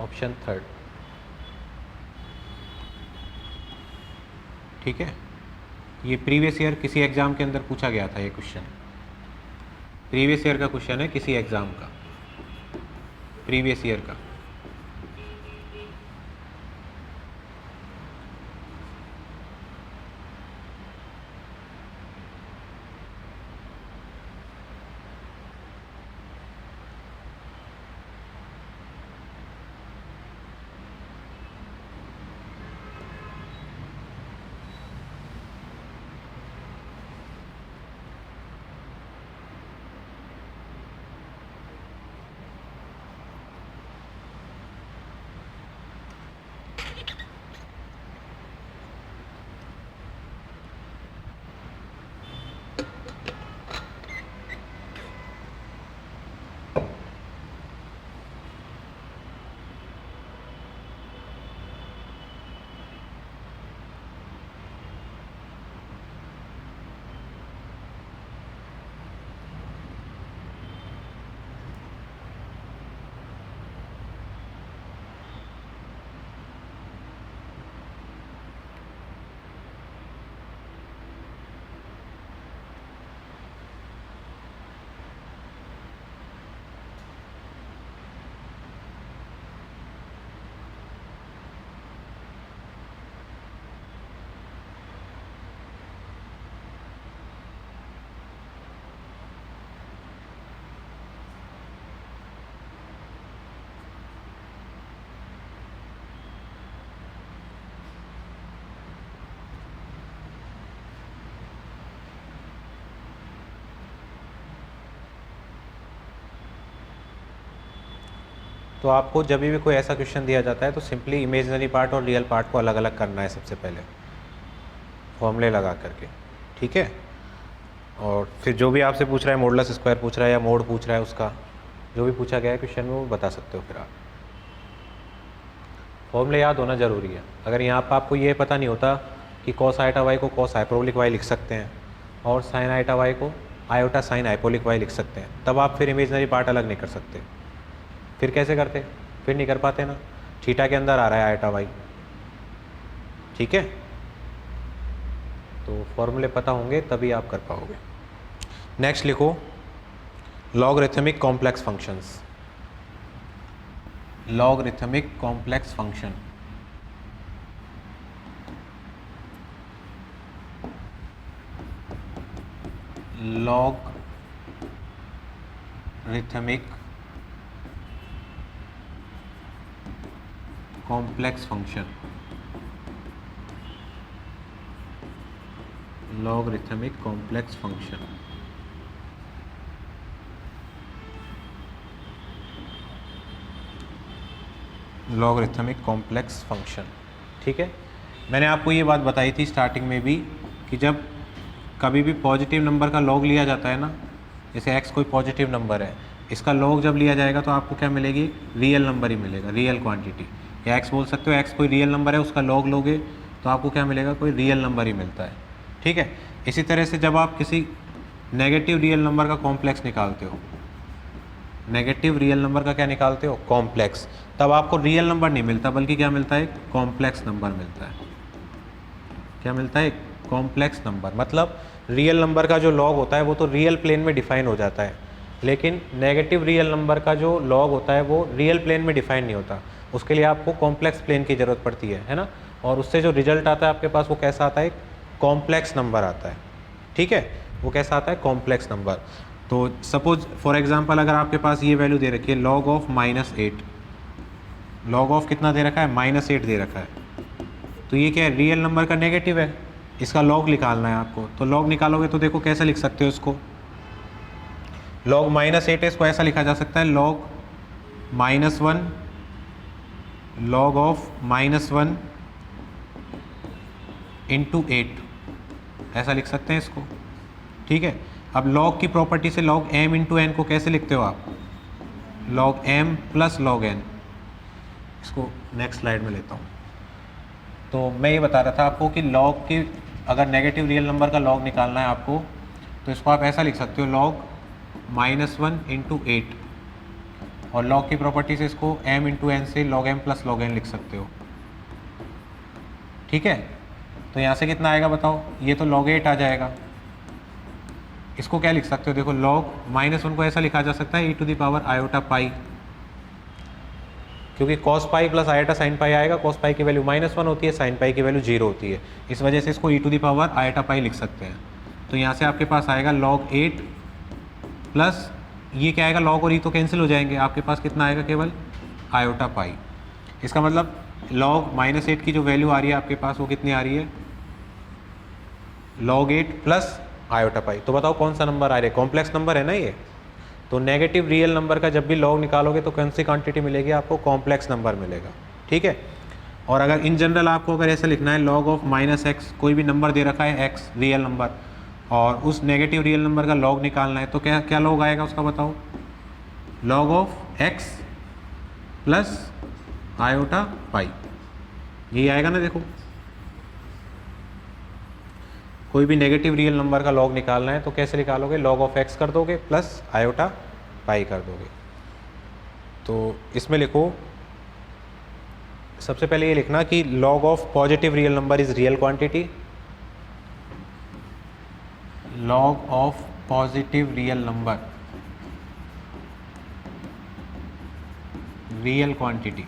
ऑप्शन थर्ड, ठीक है। ये प्रीवियस ईयर किसी एग्ज़ाम के अंदर पूछा गया था, ये क्वेश्चन प्रीवियस ईयर का क्वेश्चन है, किसी एग्ज़ाम का प्रीवियस ईयर का। तो आपको जब भी कोई ऐसा क्वेश्चन दिया जाता है तो सिंपली इमेजिनरी पार्ट और रियल पार्ट को अलग अलग करना है सबसे पहले फॉर्मूले लगा करके, ठीक है। और फिर जो भी आपसे पूछ रहा है, मॉडुलस स्क्वायर पूछ रहा है या मोड पूछ रहा है, उसका जो भी पूछा गया है क्वेश्चन में वो बता सकते हो। फिर आप फॉर्मूले याद होना ज़रूरी है। अगर यहाँ पर आपको ये पता नहीं होता कि कॉस आइटा वाई को कॉस हाइपरबोलिक वाई लिख सकते हैं और साइन आइटा वाई को आयोटा साइन हाइपरबोलिक वाई लिख सकते हैं, तब आप फिर इमेजिनरी पार्ट अलग नहीं कर सकते। फिर कैसे करते? फिर नहीं कर पाते ना। थीटा के अंदर आ रहा है आइटा वाई, ठीक है। तो फॉर्मूले पता होंगे तभी आप कर पाओगे। नेक्स्ट लिखो logarithmic complex functions. Logarithmic complex function, logarithmic complex function, logarithmic complex function. Logarithmic complex function, ठीक है। मैंने आपको ये बात बताई थी स्टार्टिंग में भी कि जब कभी भी पॉजिटिव नंबर का लॉग लिया जाता है ना, जैसे x कोई पॉजिटिव नंबर है, इसका लॉग जब लिया जाएगा तो आपको क्या मिलेगी? रियल नंबर ही मिलेगा, रियल क्वांटिटी। या x बोल सकते हो, x कोई रियल नंबर है, उसका लॉग लोगे तो आपको क्या मिलेगा? कोई रियल नंबर ही मिलता है, ठीक है। इसी तरह से जब आप किसी नेगेटिव रियल नंबर का कॉम्प्लेक्स निकालते हो, नेगेटिव रियल नंबर का क्या निकालते हो? कॉम्प्लेक्स, तब आपको रियल नंबर नहीं मिलता बल्कि क्या मिलता है? कॉम्प्लेक्स नंबर मिलता है। क्या मिलता है? Complex number. मतलब रियल नंबर का जो लॉग होता है वो तो रियल प्लेन में डिफाइन हो जाता है, लेकिन नेगेटिव रियल नंबर का जो लॉग होता है वो रियल प्लेन में डिफाइन नहीं होता। उसके लिए आपको कॉम्प्लेक्स प्लेन की ज़रूरत पड़ती है ना। और उससे जो रिजल्ट आता है आपके पास वो कैसा आता है? कॉम्प्लेक्स नंबर आता है, ठीक है। वो कैसा आता है? Complex number. तो सपोज फॉर एग्जांपल अगर आपके पास ये वैल्यू दे रखी है log ऑफ -8, log ऑफ कितना दे रखा है? -8 दे रखा है। तो ये क्या है? रियल नंबर का नेगेटिव है, इसका log निकालना है आपको। तो log निकालोगे तो देखो कैसे लिख सकते हो इसको। log -8 है, इसको ऐसा लिखा जा सकता है log -1 log ऑफ -1 इंटू 8, ऐसा लिख सकते हैं इसको, ठीक है। अब log की प्रॉपर्टी से log m इंटू एन को कैसे लिखते हो आप? log m plus log n। इसको नेक्स्ट स्लाइड में लेता हूँ। तो मैं ये बता रहा था आपको कि log की अगर नेगेटिव रियल नंबर का log निकालना है आपको तो इसको आप ऐसा लिख सकते हो log -1 इंटू 8, और log की प्रॉपर्टी से इसको m इंटू एन से log m plus log n लिख सकते हो, ठीक है। तो यहाँ से कितना आएगा बताओ? ये तो log 8 आ जाएगा। इसको क्या लिख सकते हो? देखो log -1 को ऐसा लिखा जा सकता है e to the power iota pi, क्योंकि cos pi plus iota sine pi आएगा। cos पाई की वैल्यू -1 होती है, साइन पाई की वैल्यू 0 होती है, इस वजह से इसको e to the power iota pi लिख सकते हैं। तो यहाँ से आपके पास आएगा log 8 प्लस ये क्या आएगा? log और e तो कैंसिल हो जाएंगे, आपके पास कितना आएगा? केवल आयोटा पाई। इसका मतलब log -8 की जो वैल्यू आ रही है आपके पास वो कितनी आ रही है? log 8 प्लस आयोटा पाई। तो बताओ कौन सा नंबर आ रहा है? कॉम्प्लेक्स नंबर है ना ये। तो नेगेटिव रियल नंबर का जब भी log निकालोगे तो कौन सी क्वांटिटी मिलेगी आपको? कॉम्प्लेक्स नंबर मिलेगा, ठीक है। और अगर इन जनरल आपको अगर ऐसा लिखना है log ऑफ -x, कोई भी नंबर दे रखा है x रियल नंबर, और उस नेगेटिव रियल नंबर का log निकालना है, तो क्या क्या log आएगा उसका बताओ? log of x plus iota पाई, यही आएगा ना। देखो कोई भी नेगेटिव रियल नंबर का log निकालना है तो कैसे निकालोगे? log ऑफ x कर दोगे प्लस आयोटा पाई कर दोगे। तो इसमें लिखो, सबसे पहले ये लिखना कि log of positive real number is real quantity, log of positive real number real quantity,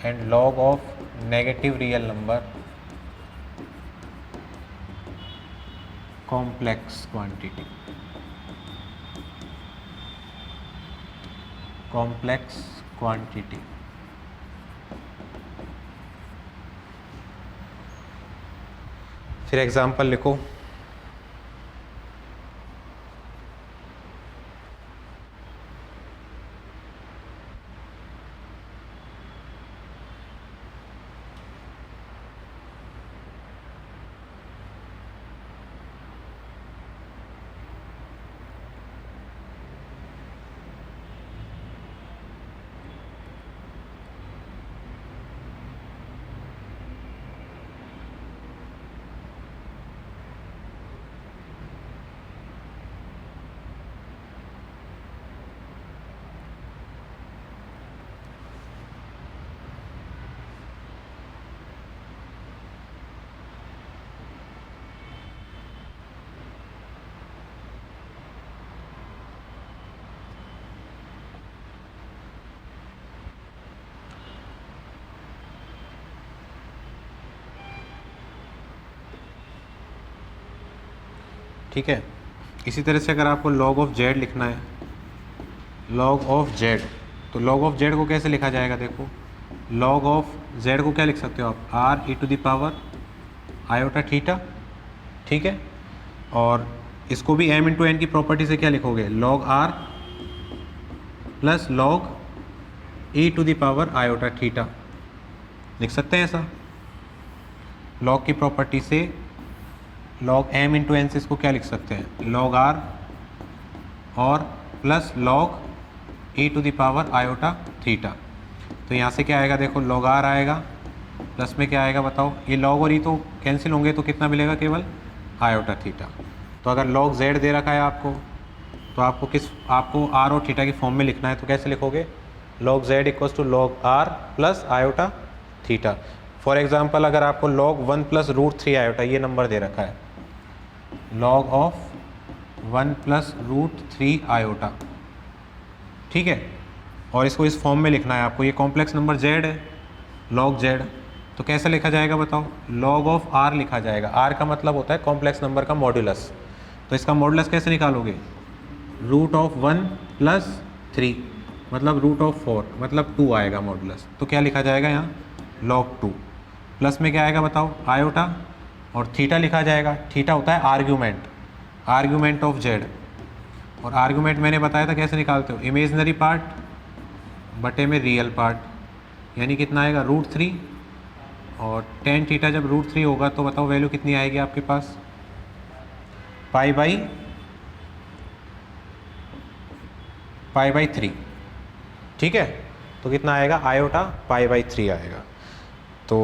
and log of negative real number complex quantity, complex quantity. फिर एग्जांपल लिखो, ठीक है। इसी तरह से अगर आपको log ऑफ z लिखना है, log ऑफ z, तो log ऑफ z को कैसे लिखा जाएगा? देखो, log ऑफ z को क्या लिख सकते हो आप? r e to the power iota theta, ठीक है। और इसको भी m इंटू एन की प्रॉपर्टी से क्या लिखोगे? log r plus log e to the power iota theta, लिख सकते हैं ऐसा। log की प्रॉपर्टी से log m इंटू एन से इसको क्या लिख सकते हैं? log r और plus log e to the power iota theta. तो यहाँ से क्या आएगा? देखो, log r आएगा, प्लस में क्या आएगा बताओ? ये log और e तो कैंसिल होंगे, तो कितना मिलेगा? केवल आयोटा थीटा। तो अगर log z दे रखा है आपको, तो आपको r और थीटा की फॉर्म में लिखना है, तो कैसे लिखोगे? log z equals to log r plus iota theta. For example, अगर आपको log 1 प्लस रूट 3 आयोटा ये नंबर दे रखा है, log of 1 plus root 3 iota, ठीक है, और इसको इस फॉर्म में लिखना है आपको। ये कॉम्प्लेक्स नंबर z है, log z, तो कैसे लिखा जाएगा बताओ? log ऑफ r लिखा जाएगा। r का मतलब होता है कॉम्प्लेक्स नंबर का मॉड्यूलस। तो इसका मॉड्यूलस कैसे निकालोगे? रूट ऑफ 1 प्लस 3 मतलब रूट ऑफ 4 मतलब 2 आएगा मॉड्यूलस। तो क्या लिखा जाएगा यहाँ? log 2, प्लस में क्या आएगा बताओ? आयोटा, और थीटा लिखा जाएगा। थीटा होता है आर्ग्यूमेंट ऑफ z, और आर्ग्यूमेंट मैंने बताया था कैसे निकालते हो? इमेजनरी पार्ट बटे में रियल पार्ट, यानी कितना आएगा? रूट 3, और टेन थीटा जब रूट 3 होगा तो बताओ वैल्यू कितनी आएगी आपके पास? पाई बाई 3, ठीक है। तो कितना आएगा? आयोटा पाई बाई 3 आएगा। तो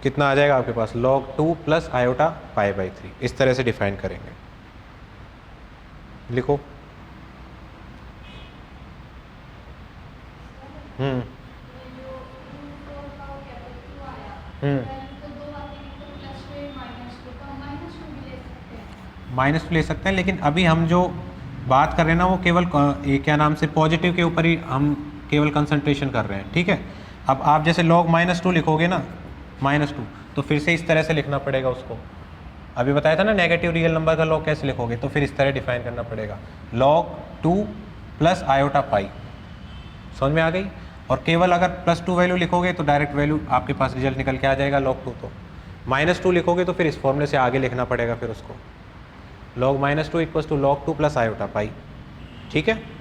कितना आ जाएगा आपके पास? log 2 plus iota pi by 3। इस तरह से डिफाइन करेंगे। लिखो। माइनस टू ले सकते हैं, लेकिन अभी हम जो बात कर रहे हैं ना, वो केवल क्या नाम से पॉजिटिव के ऊपर ही हम केवल कंसंट्रेशन कर रहे हैं, ठीक है। अब आप जैसे log -2 लिखोगे ना, -2, तो फिर से इस तरह से लिखना पड़ेगा उसको। अभी बताया था ना नेगेटिव रियल नंबर का log कैसे लिखोगे, तो फिर इस तरह डिफाइन करना पड़ेगा, log 2 प्लस आयोटा पाई। समझ में आ गई? और केवल अगर +2 वैल्यू लिखोगे तो डायरेक्ट वैल्यू आपके पास रिजल्ट निकल के आ जाएगा log 2। तो -2 लिखोगे तो फिर इस फॉर्मूले से आगे लिखना पड़ेगा फिर उसको, log -2 equals to log 2 plus iota pi, ठीक है।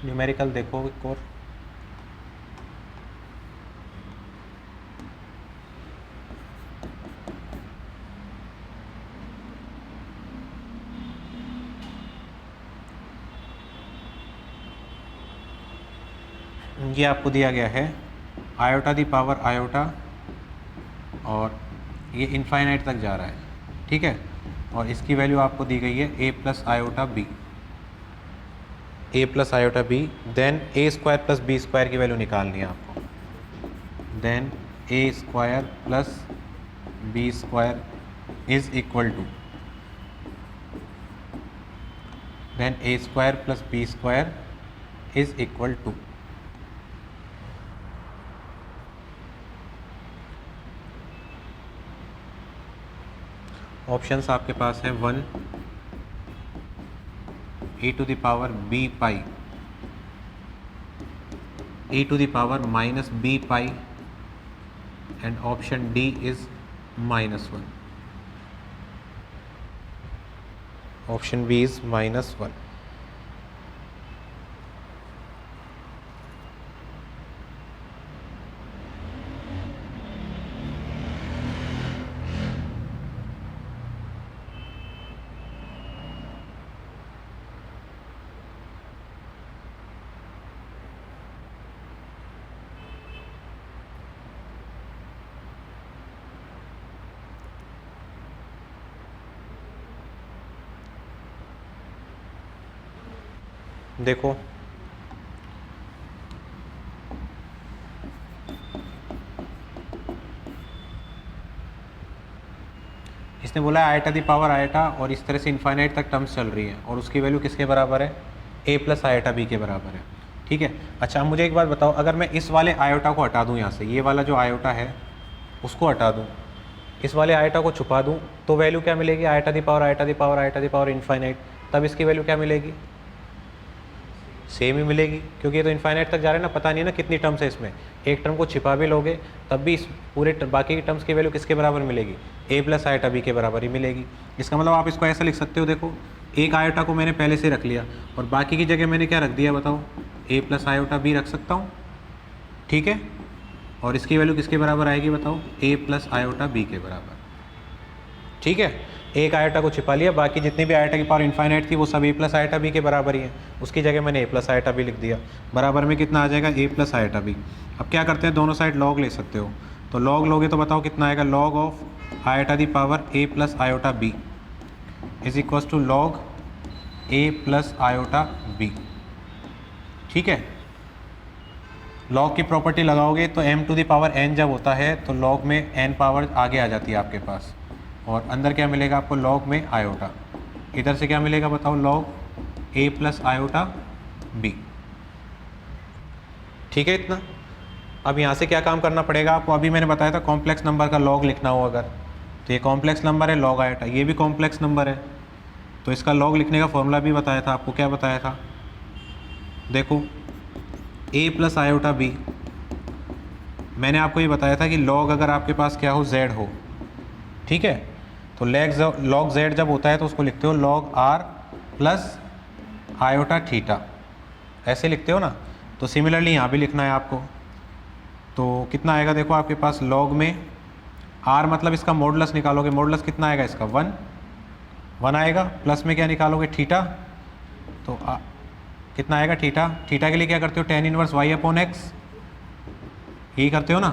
न्यूमेरिकल देखो एक और। ये आपको दिया गया है आयोटा दी पावर आयोटा, और ये इनफाइनाइट तक जा रहा है, ठीक है। और इसकी वैल्यू आपको दी गई है a plus iota b, a plus iota b, then a square plus b square की वैल्यू निकालनी है आपको। Then a square plus b square is equal to, then a square plus b square is equal to, options आपके पास है 1 e to the power b pi, e to the power minus b pi, and option D is -1। Option b is -1। देखो इसने बोला है eta the power eta और इस तरह से इन्फाइनाइट तक टर्म्स चल रही है और उसकी वैल्यू किसके बराबर है, a प्लस आयोटा बी के बराबर है। ठीक है, अच्छा अब मुझे एक बात बताओ, अगर मैं इस वाले आयोटा को हटा दूँ यहाँ से, ये वाला जो आयोटा है उसको हटा दूँ, इस वाले आयोटा को छुपा दूँ, तो वैल्यू क्या मिलेगी, eta the power eta the power eta the power infinite, तब इसकी वैल्यू क्या मिलेगी, सेम ही मिलेगी, क्योंकि ये तो इन्फाइनाइट तक जा रहे हैं ना, पता नहीं है ना कितनी टर्म्स है इसमें, एक टर्म को छिपा भी लोगे तब भी इस पूरे बाकी की टर्म्स की वैल्यू किसके बराबर मिलेगी, a प्लस आयोटा बी के बराबर ही मिलेगी। इसका मतलब आप इसको ऐसा लिख सकते हो, देखो एक आयोटा को मैंने पहले से रख लिया और बाकी की जगह मैंने क्या रख दिया बताओ, a प्लस आयोटा बी रख सकता हूँ। ठीक है, और इसकी वैल्यू किसके बराबर आएगी बताओ, a प्लस आयोटा बी के बराबर। ठीक है, एक आयोटा को छिपा लिया, बाकी जितनी भी आयोटा की पावर इन्फाइनाइट थी वो सब a प्लस आयोटा बी के बराबर ही है, उसकी जगह मैंने a प्लस आयोटा बी लिख दिया, बराबर में कितना आ जाएगा, a प्लस आयोटा बी। अब क्या करते हैं, दोनों साइड लॉग ले सकते हो, तो लॉग लोगे तो बताओ कितना आएगा, log of iota the power a plus iota b is equals to log a plus iota b. ठीक है, लॉग की प्रॉपर्टी लगाओगे तो m to the power n जब होता है तो लॉग में n पावर आगे आ जाती है आपके पास, और अंदर क्या मिलेगा आपको, लॉग में आयोटा, इधर से क्या मिलेगा बताओ, log a plus iota b. ठीक है इतना। अब यहाँ से क्या काम करना पड़ेगा आपको, अभी मैंने बताया था कॉम्प्लेक्स नंबर का लॉग लिखना हो अगर, तो ये कॉम्प्लेक्स नंबर है लॉग आयोटा, ये भी कॉम्प्लेक्स नंबर है, तो इसका लॉग लिखने का फॉर्मूला भी बताया था आपको, क्या बताया था, देखो a प्लस आयोटा बी, मैंने आपको ये बताया था कि लॉग अगर आपके पास क्या हो, z हो। ठीक है, तो लॉग z जब होता है तो उसको लिखते हो log r plus iota theta, ऐसे लिखते हो ना। तो सिमिलरली यहाँ भी लिखना है आपको, तो कितना आएगा देखो आपके पास, लॉग में r मतलब इसका मॉडुलस निकालोगे, मॉडुलस कितना आएगा इसका, 1 आएगा, प्लस में क्या निकालोगे, थीटा, तो कितना आएगा थीटा, थीटा के लिए क्या करते हो, tan inverse y upon x, यही करते हो ना।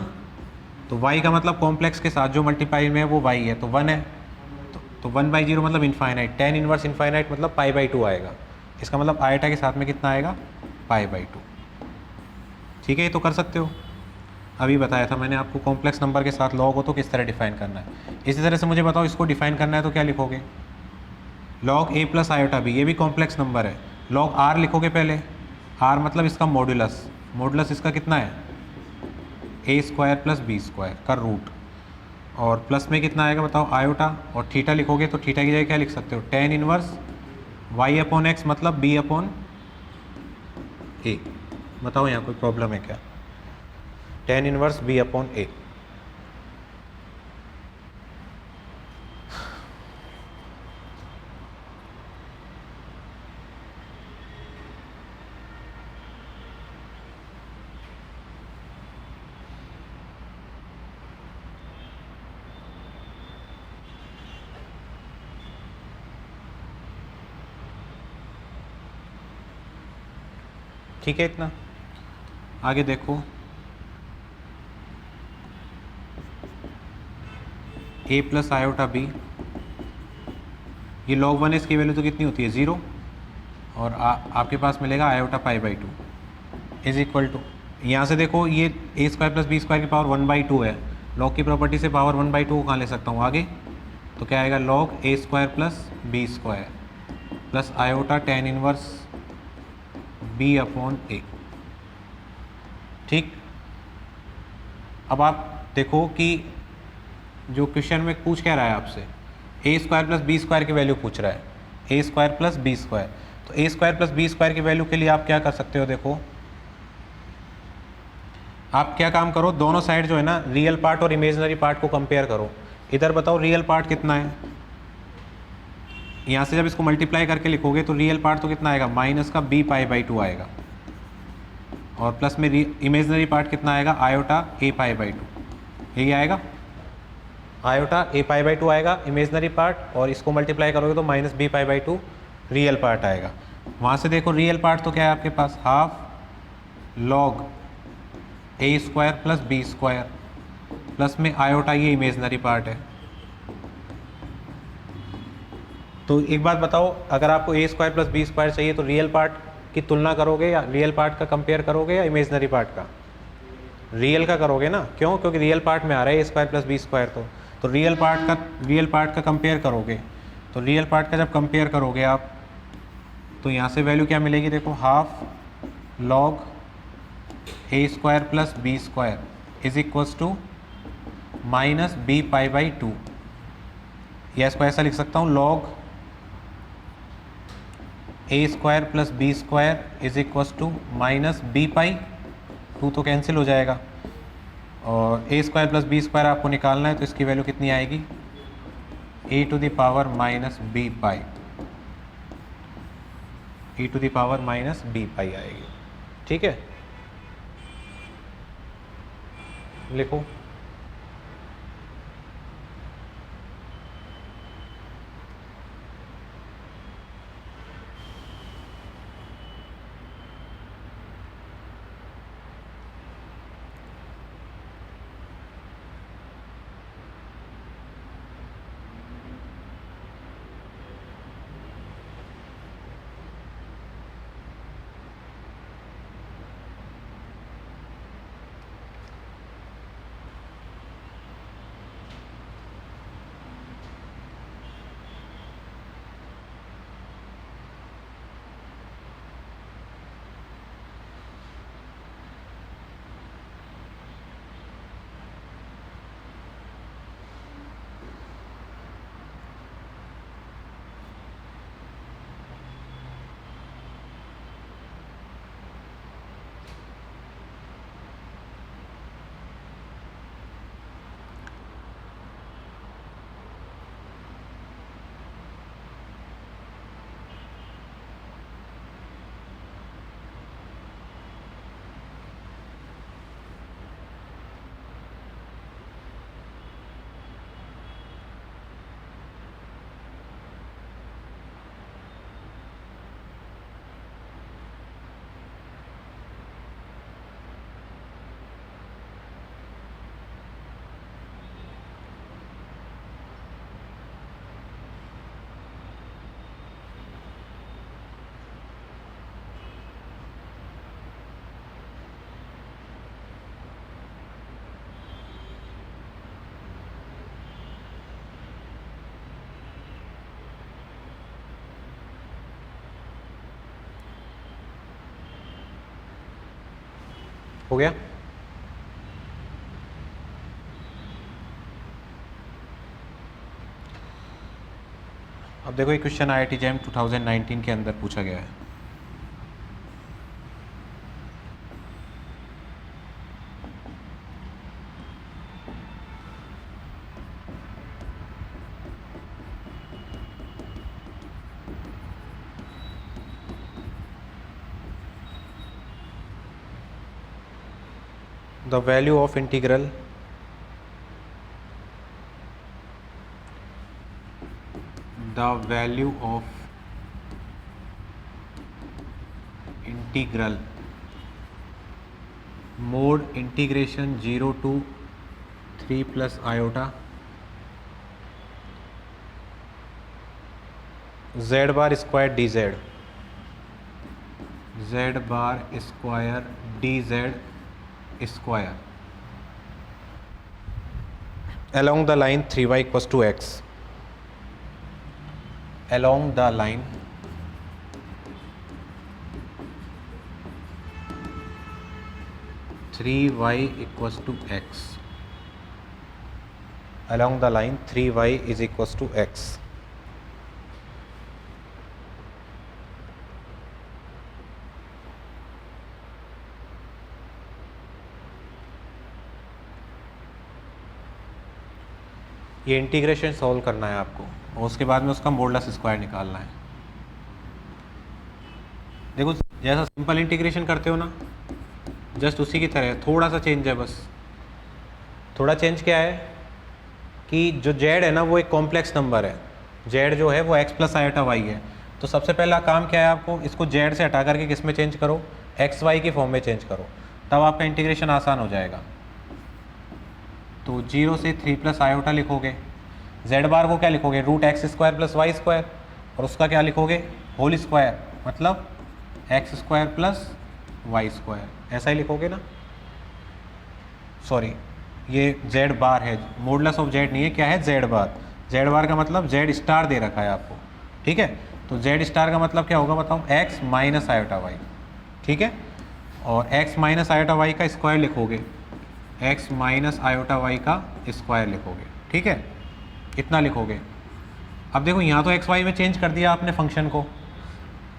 तो y का मतलब कॉम्प्लेक्स के साथ जो मल्टीप्लाई में है वो y है, तो 1 है, तो 1/0 मतलब इन्फाइनाइट, tan इनवर्स इन्फाइनाइट मतलब π/2 आएगा, इसका मतलब आयटा के साथ में कितना आएगा, π/2। ठीक है, ये तो कर सकते हो, अभी बताया था मैंने आपको कॉम्प्लेक्स नंबर के साथ लॉग हो तो किस तरह डिफाइन करना है। इसी तरह से मुझे बताओ इसको डिफाइन करना है तो क्या लिखोगे, log a plus iota b, ये भी कॉम्प्लेक्स नंबर है, लॉग r लिखोगे पहले, r मतलब इसका मॉडुलस, मॉडुलस इसका कितना है, a square plus b square का रूट, और प्लस में कितना आएगा बताओ, आयोटा, और थीटा लिखोगे तो थीटा की जगह क्या लिख सकते हो, tan inverse y upon x मतलब b अपॉन a। बताओ यहाँ कोई प्रॉब्लम है क्या, tan inverse b upon a। ठीक है इतना, आगे देखो, a प्लस आयोटा बी, ये log 1 इसकी वैल्यू तो कितनी होती है, 0, और आपके पास मिलेगा आयोटा π/2 इज इक्वल टू, यहाँ से देखो ये a square plus b square की पावर 1/2 है, लॉग की प्रॉपर्टी से पावर 1/2 को कहाँ ले सकता हूँ आगे, तो क्या आएगा, log a square plus b square plus iota tan inverse b upon a। ठीक, अब आप देखो कि जो क्वेश्चन में पूछ क्या रहा है आपसे, a square plus b square की वैल्यू पूछ रहा है, a square plus b square, तो a square plus b square की वैल्यू के लिए आप क्या कर सकते हो, देखो आप क्या काम करो, दोनों साइड जो है ना रियल पार्ट और इमेजिनरी पार्ट को कंपेयर करो, इधर बताओ रियल पार्ट कितना है, यहाँ से जब इसको मल्टीप्लाई करके लिखोगे तो रियल पार्ट तो कितना आएगा, माइनस का b π/2 आएगा, और प्लस में इमेजिनरी पार्ट कितना आएगा, आयोटा a π/2, यही आएगा, आयोटा a π/2 आएगा इमेजिनरी पार्ट, और इसको मल्टीप्लाई करोगे तो माइनस b π/2 रियल पार्ट आएगा। वहाँ से देखो रियल पार्ट तो क्या है आपके पास, half log a square plus b square, plus में आयोटा ये इमेजिनरी पार्ट है। तो एक बात बताओ, अगर आपको a square plus b square चाहिए तो रियल पार्ट की तुलना करोगे या रियल पार्ट का कंपेयर करोगे या इमेजनरी पार्ट का? रियल का करोगे ना, क्यों? क्योंकि रियल पार्ट में आ रहा है a² + b², तो रियल पार्ट का कंपेयर करोगे। तो रियल पार्ट का जब कंपेयर करोगे आप, तो यहाँ से वैल्यू क्या मिलेगी? देखो, half log a² + b² is equals to -b π/2। या इसको ऐसा लिख सकता हूँ, log a² + b² is equals to -b π/2, तो कैंसिल हो जाएगा। और a² + b² आपको निकालना है, तो इसकी वैल्यू कितनी आएगी? a⁻ - b π, e⁻ - b π आएगी। ठीक है, लिखो। हो गया? अब देखो, ये क्वेश्चन IIT JAM 2019 के अंदर पूछा गया है। The value of integral mod integration 0 to 3 plus iota z bar square dz square along the line 3y equals to x, along the line 3y equals to x, along the line 3y is equals to x। ये integration solve करना है आपको, और उसके बाद में उसका modulus square निकालना है। देखो, जैसा सिंपल इंटीग्रेशन करते हो ना, जस्ट उसी की तरह थोड़ा सा चेंज है बस। थोड़ा चेंज क्या है कि जो z है ना, वो एक कॉम्प्लेक्स नंबर है। z जो है वो x + i/y है। तो सबसे पहला काम क्या है आपको, इसको z से हटा करके किस में चेंज करो? xy की फॉर्म में चेंज करो, तब आपका इंटीग्रेशन आसान हो जाएगा। तो 0 से 3 + i लिखोगे, z बार को क्या लिखोगे? √x² + y², और उसका क्या लिखोगे? होल स्क्वायर, मतलब x square plus y square, ऐसा ही लिखोगे ना। सॉरी, ये जेड बार है, मॉडुलस ऑफ जेड नहीं है, क्या है, जेड बार। जेड बार का मतलब जेड स्टार दे रखा है आपको, ठीक है। तो जेड स्टार का मतलब क्या होगा बताओ, एक्स माइनस आयोटा वाई, ठीक है। और एक्स माइनस आयोटा वाई का स्क्वायर लिखोगे, एक्स माइनस आयोटा वाई का स्क्वायर लिखोगे, ठीक है, इतना लिखोगे। अब देखो यहाँ तो एक्स वाई में चेंज कर दिया आपने फंक्शन को,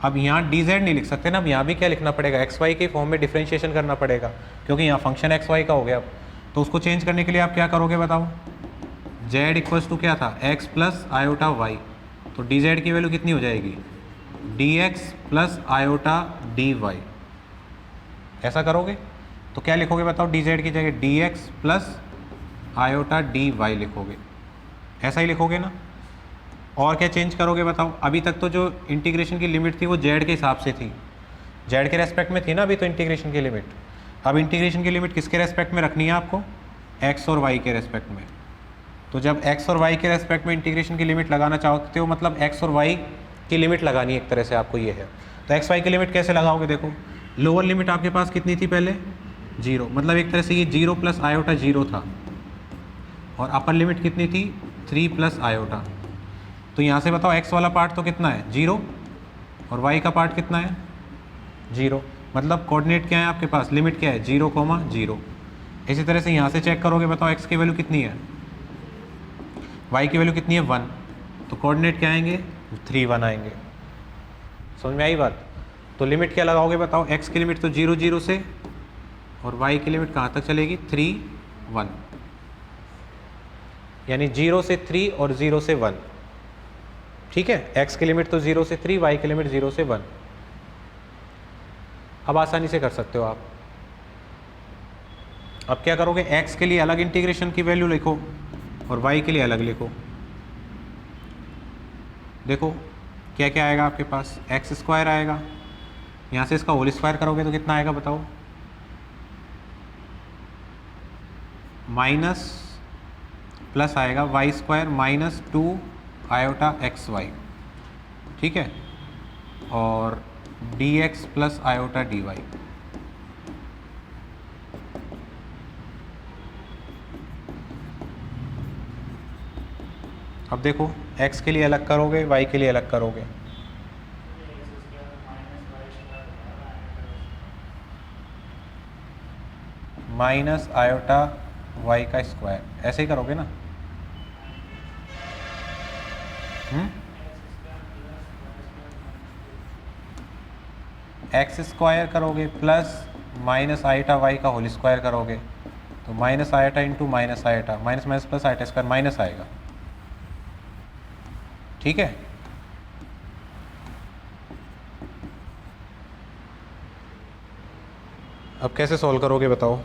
अब यहाँ डी जेड नहीं लिख सकते ना, अब यहाँ भी क्या लिखना पड़ेगा, एक्स वाई के फॉर्म में डिफ्रेंशिएशन करना पड़ेगा, क्योंकि यहाँ फंक्शन एक्स वाई का हो गया। अब तो उसको चेंज करने के लिए आप क्या करोगे बताओ, जेड इक्वल्स टू क्या था, एक्स प्लस आयोटा वाई, तो डी जेड की वैल्यू कितनी हो जाएगी, d x plus iota d y, ऐसा करोगे। तो क्या लिखोगे बताओ, डी जेड की जगह d x plus iota d y लिखोगे, ऐसा ही लिखोगे ना। और क्या चेंज करोगे बताओ, अभी तक तो जो इंटीग्रेशन की लिमिट थी वो जेड के हिसाब से थी, जेड के रेस्पेक्ट में थी ना अभी तो इंटीग्रेशन की लिमिट। अब इंटीग्रेशन की लिमिट किसके रेस्पेक्ट में रखनी है आपको, एक्स और वाई के रेस्पेक्ट में। तो जब एक्स और वाई के रेस्पेक्ट में इंटीग्रेशन की लिमिट लगाना चाहते हो, मतलब एक्स और वाई की लिमिट लगानी है एक तरह से आपको, ये है। तो एक्स वाई की लिमिट कैसे लगाओगे, देखो लोअर लिमिट आपके पास कितनी थी पहले, 0, मतलब एक तरह से ये 0 प्लस आयोटा 0 था, और अपर लिमिट कितनी थी, 3 प्लस आयोटा। तो यहाँ से बताओ एक्स वाला पार्ट तो कितना है, 0, और वाई का पार्ट कितना है, 0, मतलब कोऑर्डिनेट क्या है आपके पास, लिमिट क्या है, 0, 0। इसी तरह से यहाँ से चेक करोगे, बताओ एक्स की वैल्यू कितनी है, वाई की वैल्यू कितनी है, 1, तो कोऑर्डिनेट क्या आएंगे, 3, 1 आएंगे। समझ में आई बात। तो लिमिट क्या लगाओगे बताओ, एक्स की लिमिट तो 0, 0 से, और वाई की लिमिट कहाँ तक चलेगी, 3, 1, यानी 0 से 3 और 0 से 1, ठीक है। एक्स की लिमिट तो 0 से 3, वाई की लिमिट 0 से 1। अब आसानी से कर सकते हो आप। अब क्या करोगे, एक्स के लिए अलग इंटीग्रेशन की वैल्यू लिखो और वाई के लिए अलग लिखो। देखो क्या क्या आएगा आपके पास, एक्स स्क्वायर आएगा, यहाँ से इसका होल स्क्वायर करोगे तो कितना आएगा बताओ, माइनस प्लस आएगा y square minus 2 iota x y, ठीक है, और d x plus iota d y. अब देखो x के लिए अलग करोगे, y के लिए अलग करोगे, माइनस आयोटा y का स्क्वायर, ऐसे ही करोगे ना। एक्स स्क्वायर करोगे प्लस माइनस आयोटा y का होल स्क्वायर करोगे, तो minus iota into minus iota, minus minus plus iota square, minus आएगा, ठीक है। अब कैसे सॉल्व करोगे बताओ,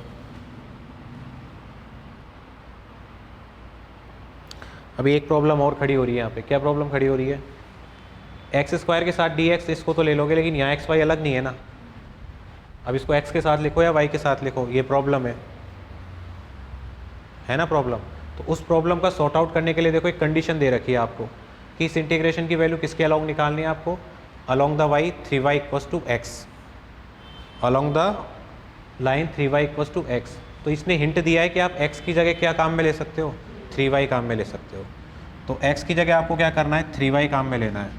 अभी एक प्रॉब्लम और खड़ी हो रही है यहाँ पे। क्या प्रॉब्लम खड़ी हो रही है, एक्स स्क्वायर के साथ डी एक्स, इसको तो ले लोगे, लेकिन यहाँ एक्स वाई अलग नहीं है ना। अब इसको एक्स के साथ लिखो या वाई के साथ लिखो, ये प्रॉब्लम है ना प्रॉब्लम। तो उस प्रॉब्लम का सॉर्ट आउट करने के लिए देखो एक कंडीशन दे रखी है आपको कि इस इंटीग्रेशन की वैल्यू किसके अलोंग निकालनी है आपको, along the y 3y equals to x, along the line 3y equals to x. तो इसने हिंट दिया है कि आप x की जगह क्या काम में ले सकते हो, 3y काम में ले सकते हो। तो x की जगह आपको क्या करना है, 3y काम में लेना है।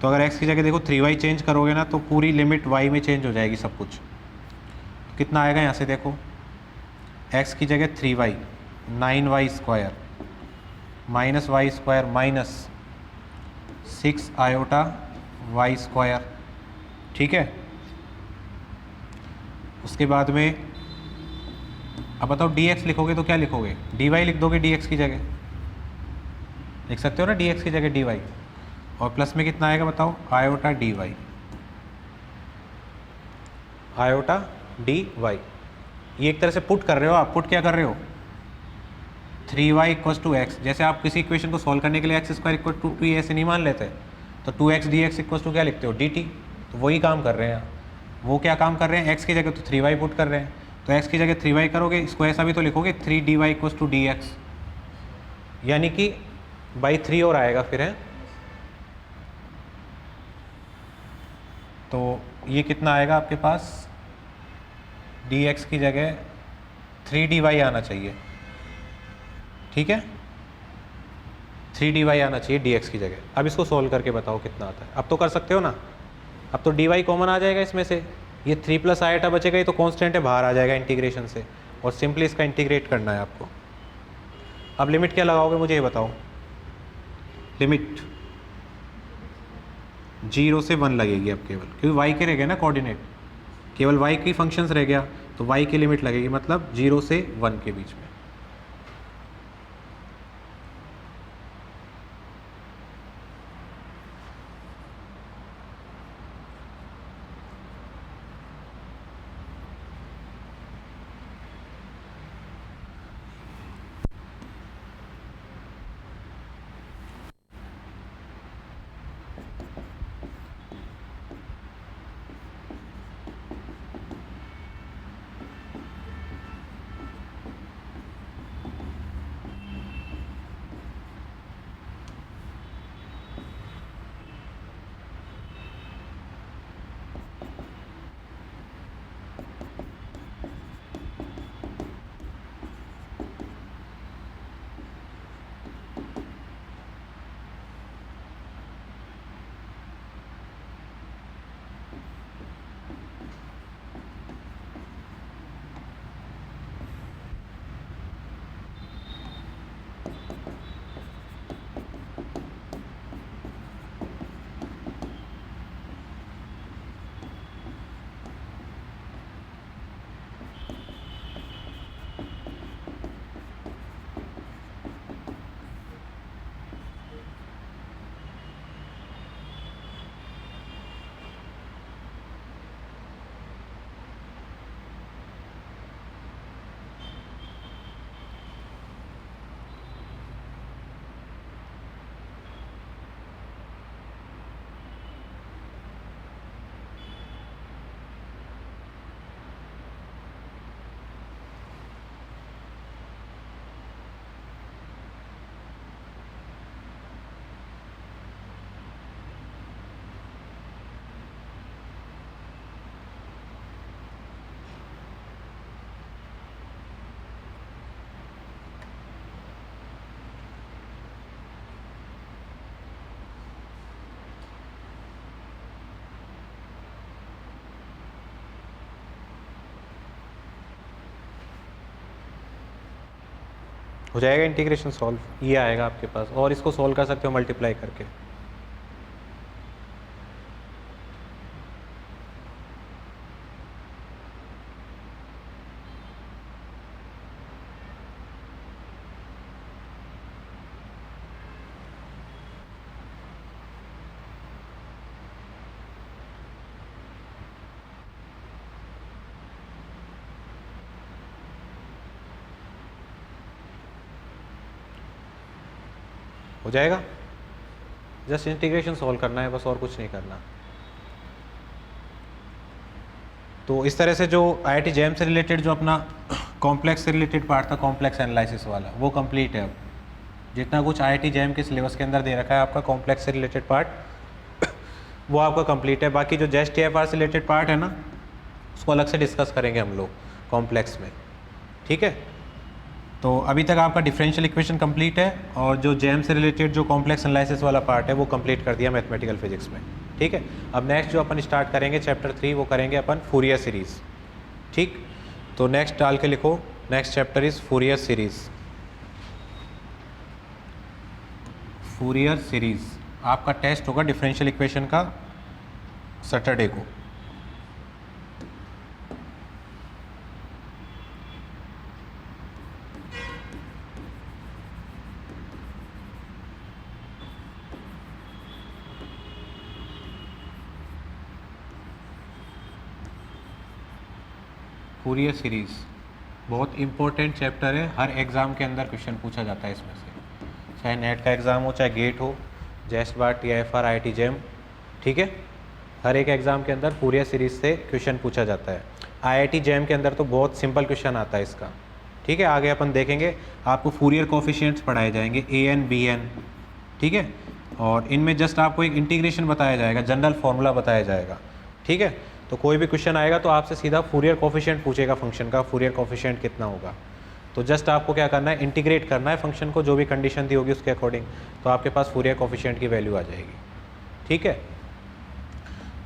तो अगर x की जगह देखो 3y चेंज करोगे ना, तो पूरी लिमिट y में चेंज हो जाएगी सब कुछ। तो कितना आएगा यहाँ से देखो, x की जगह 3y 9y square minus y square minus 6 iota y square, ठीक है। उसके बाद में अब बताओ dx लिखोगे तो क्या लिखोगे, dy लिख दोगे dx की जगह, लिख सकते हो ना dx की जगह dy, और प्लस में कितना आएगा बताओ, आयोटा dy, आयोटा dy। ये एक तरह से पुट कर रहे हो आप, पुट क्या कर रहे हो, 3y इक्वल्स टू एक्स। जैसे आप किसी इक्वेशन को सॉल्व करने के लिए एक्स स्क्वायर इक्वल टू 2 ऐसे नहीं मान लेते, तो 2x dx इक्वल्स टू क्या लिखते हो, dt। तो वही काम कर रहे हैं, वो क्या काम कर रहे हैं, x की जगह तो 3y पुट कर रहे हैं, तो x की जगह 3y करोगे, इसको ऐसा भी तो लिखोगे 3dy इक्वल्स टू dx, यानी कि बाई 3 और आएगा फिर है। तो ये कितना आएगा आपके पास, dx की जगह 3dy आना चाहिए, ठीक है, 3dy आना चाहिए dx की जगह। अब इसको सोल्व करके बताओ कितना आता है। अब तो कर सकते हो ना, अब तो dy कॉमन आ जाएगा इसमें से, ये 3 प्लस आएटा बचेगा, ये तो कांस्टेंट है, बाहर आ जाएगा इंटीग्रेशन से, और सिंपली इसका इंटीग्रेट करना है आपको। अब लिमिट क्या लगाओगे मुझे ये बताओ, लिमिट 0 से 1 लगेगी अब केवल, क्योंकि y के रह गए ना कोऑर्डिनेट, केवल y की फंक्शंस रह गया, तो y की लिमिट लगेगी, मतलब 0 से 1 के बीच में। हो जाएगा इंटीग्रेशन सॉल्व, ये आएगा आपके पास, और इसको सॉल्व कर सकते हो मल्टीप्लाई करके। हो जाएगा, जस्ट इंटीग्रेशन सॉल्व करना है बस, और कुछ नहीं करना। तो इस तरह से जो IIT JAM से रिलेटेड जो अपना कॉम्प्लेक्स से रिलेटेड पार्ट था, कॉम्प्लेक्स एनालिसिस वाला, वो कंप्लीट है। अब जितना कुछ IIT JAM के सिलेबस के अंदर दे रखा है आपका कॉम्प्लेक्स से रिलेटेड पार्ट, वो आपका कंप्लीट है। बाकी जो जस्ट TFR से रिलेटेड पार्ट है ना, उसको अलग से डिस्कस करेंगे हम लोग कॉम्प्लेक्स में, ठीक है। तो अभी तक आपका डिफरेंशियल इक्वेशन कंप्लीट है, और जो JAM से रिलेटेड जो कॉम्प्लेक्स एनालिसिस वाला पार्ट है वो कंप्लीट कर दिया मैथमेटिकल फिजिक्स में, ठीक है। अब नेक्स्ट जो अपन स्टार्ट करेंगे चैप्टर 3, वो करेंगे अपन फूरियर सीरीज़, ठीक। तो नेक्स्ट डाल के लिखो, next chapter is Fourier series. Fourier series आपका टेस्ट होगा डिफरेंशियल इक्वेशन का सैटरडे को। फूरियर सीरीज़ बहुत इंपॉर्टेंट चैप्टर है, हर एग्ज़ाम के अंदर क्वेश्चन पूछा जाता है इसमें से, चाहे नेट का एग्ज़ाम हो, चाहे गेट हो, जेस्ट बार, TIFR, IIT JAM, ठीक है। हर एक एग्ज़ाम के अंदर फूरियर सीरीज़ से क्वेश्चन पूछा जाता है। IIT JAM के अंदर तो बहुत सिंपल क्वेश्चन आता है इसका, ठीक है। आगे अपन देखेंगे, आपको फूरियर कोफिशिएंट्स पढ़ाए जाएंगे, AN BN, ठीक है। और इनमें जस्ट आपको एक इंटीग्रेशन बताया जाएगा, जनरल फार्मूला बताया जाएगा, ठीक है। तो कोई भी क्वेश्चन आएगा तो आपसे सीधा फूरियर कोफिशिएंट पूछेगा फंक्शन का, फूरियर कोफिशिएंट कितना होगा। तो जस्ट आपको क्या करना है, इंटीग्रेट करना है फंक्शन को, जो भी कंडीशन दी होगी उसके अकॉर्डिंग, तो आपके पास फूरियर कोफिशिएंट की वैल्यू आ जाएगी। ठीक है,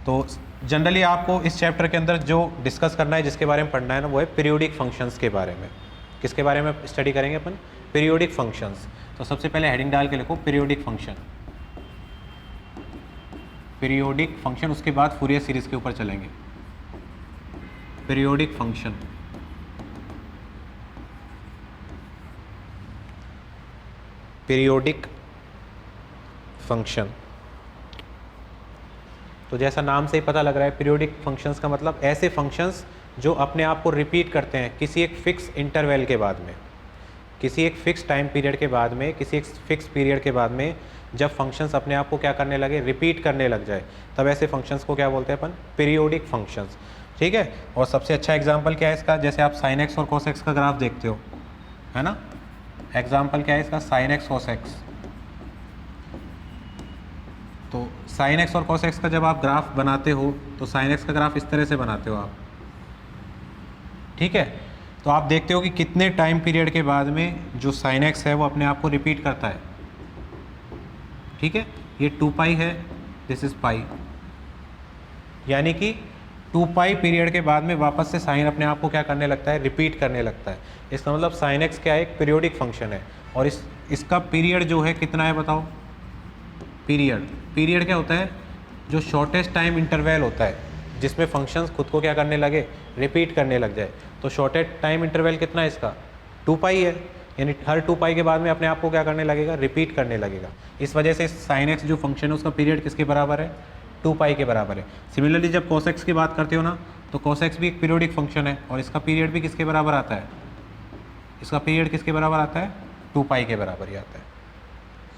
तो जनरली आपको इस चैप्टर के अंदर जो डिस्कस करना है, जिसके बारे में पढ़ना है ना, वो है पीरियोडिक फंक्शंस के बारे में। किसके बारे में स्टडी करेंगे अपन? Periodic functions. तो सबसे पहले हेडिंग डाल के लिखो पीरियोडिक फंक्शन, पीरियोडिक फंक्शन, उसके बाद फूरियर सीरीज के ऊपर चलेंगे। पीरियोडिक फंक्शन, पीरियोडिक फंक्शन, तो जैसा नाम से ही पता लग रहा है, पीरियोडिक फंक्शंस का मतलब ऐसे फंक्शंस जो अपने आप को रिपीट करते हैं किसी एक फिक्स इंटरवल के बाद में, किसी एक फिक्स टाइम पीरियड के बाद में, किसी एक फिक्स पीरियड के बाद में जब फंक्शंस अपने आप को क्या करने लगे, रिपीट करने लग जाए, तब ऐसे फंक्शंस को क्या बोलते हैं अपन? Periodic functions. ठीक है, और सबसे अच्छा एग्जांपल क्या है इसका? जैसे आप साइन एक्स और कोस एक्स का ग्राफ देखते हो, है ना, एग्जाम्पल क्या है इसका? Sine x cos x. तो साइन एक्स और कोस एक्स का जब आप ग्राफ बनाते हो तो साइन एक्स का ग्राफ इस तरह से बनाते हो आप। ठीक है, तो आप देखते हो कि कितने टाइम पीरियड के बाद में जो साइन एक्स है वो अपने आप को रिपीट करता है। ठीक है, ये 2 पाई है, दिस इज पाई, यानी कि 2 पाई पीरियड के बाद में वापस से साइन अपने आप को क्या करने लगता है? रिपीट करने लगता है। इसका मतलब साइन एक्स क्या है? एक पीरियोडिक फंक्शन है, और इसका पीरियड जो है कितना है बताओ? पीरियड क्या होता है? जो शॉर्टेस्ट टाइम इंटरवल होता है जिसमें फंक्शंस खुद को क्या करने लगे? रिपीट करने लग जाए। तो शॉर्टेस्ट टाइम इंटरवल कितना है इसका? 2 पाई है, यानी हर 2 पाई के बाद में अपने आप को क्या करने लगेगा? रिपीट करने लगेगा। इस वजह से साइन एक्स जो फंक्शन है उसका पीरियड किसके बराबर है? 2 पाई के बराबर है। सिमिलरली जब कोस एक्स की बात करते हो ना, तो कोस एक्स भी एक पीरियोडिक फंक्शन है, और इसका पीरियड भी किसके बराबर आता है? इसका पीरियड किसके बराबर आता है? 2 पाई के बराबर ही आता है।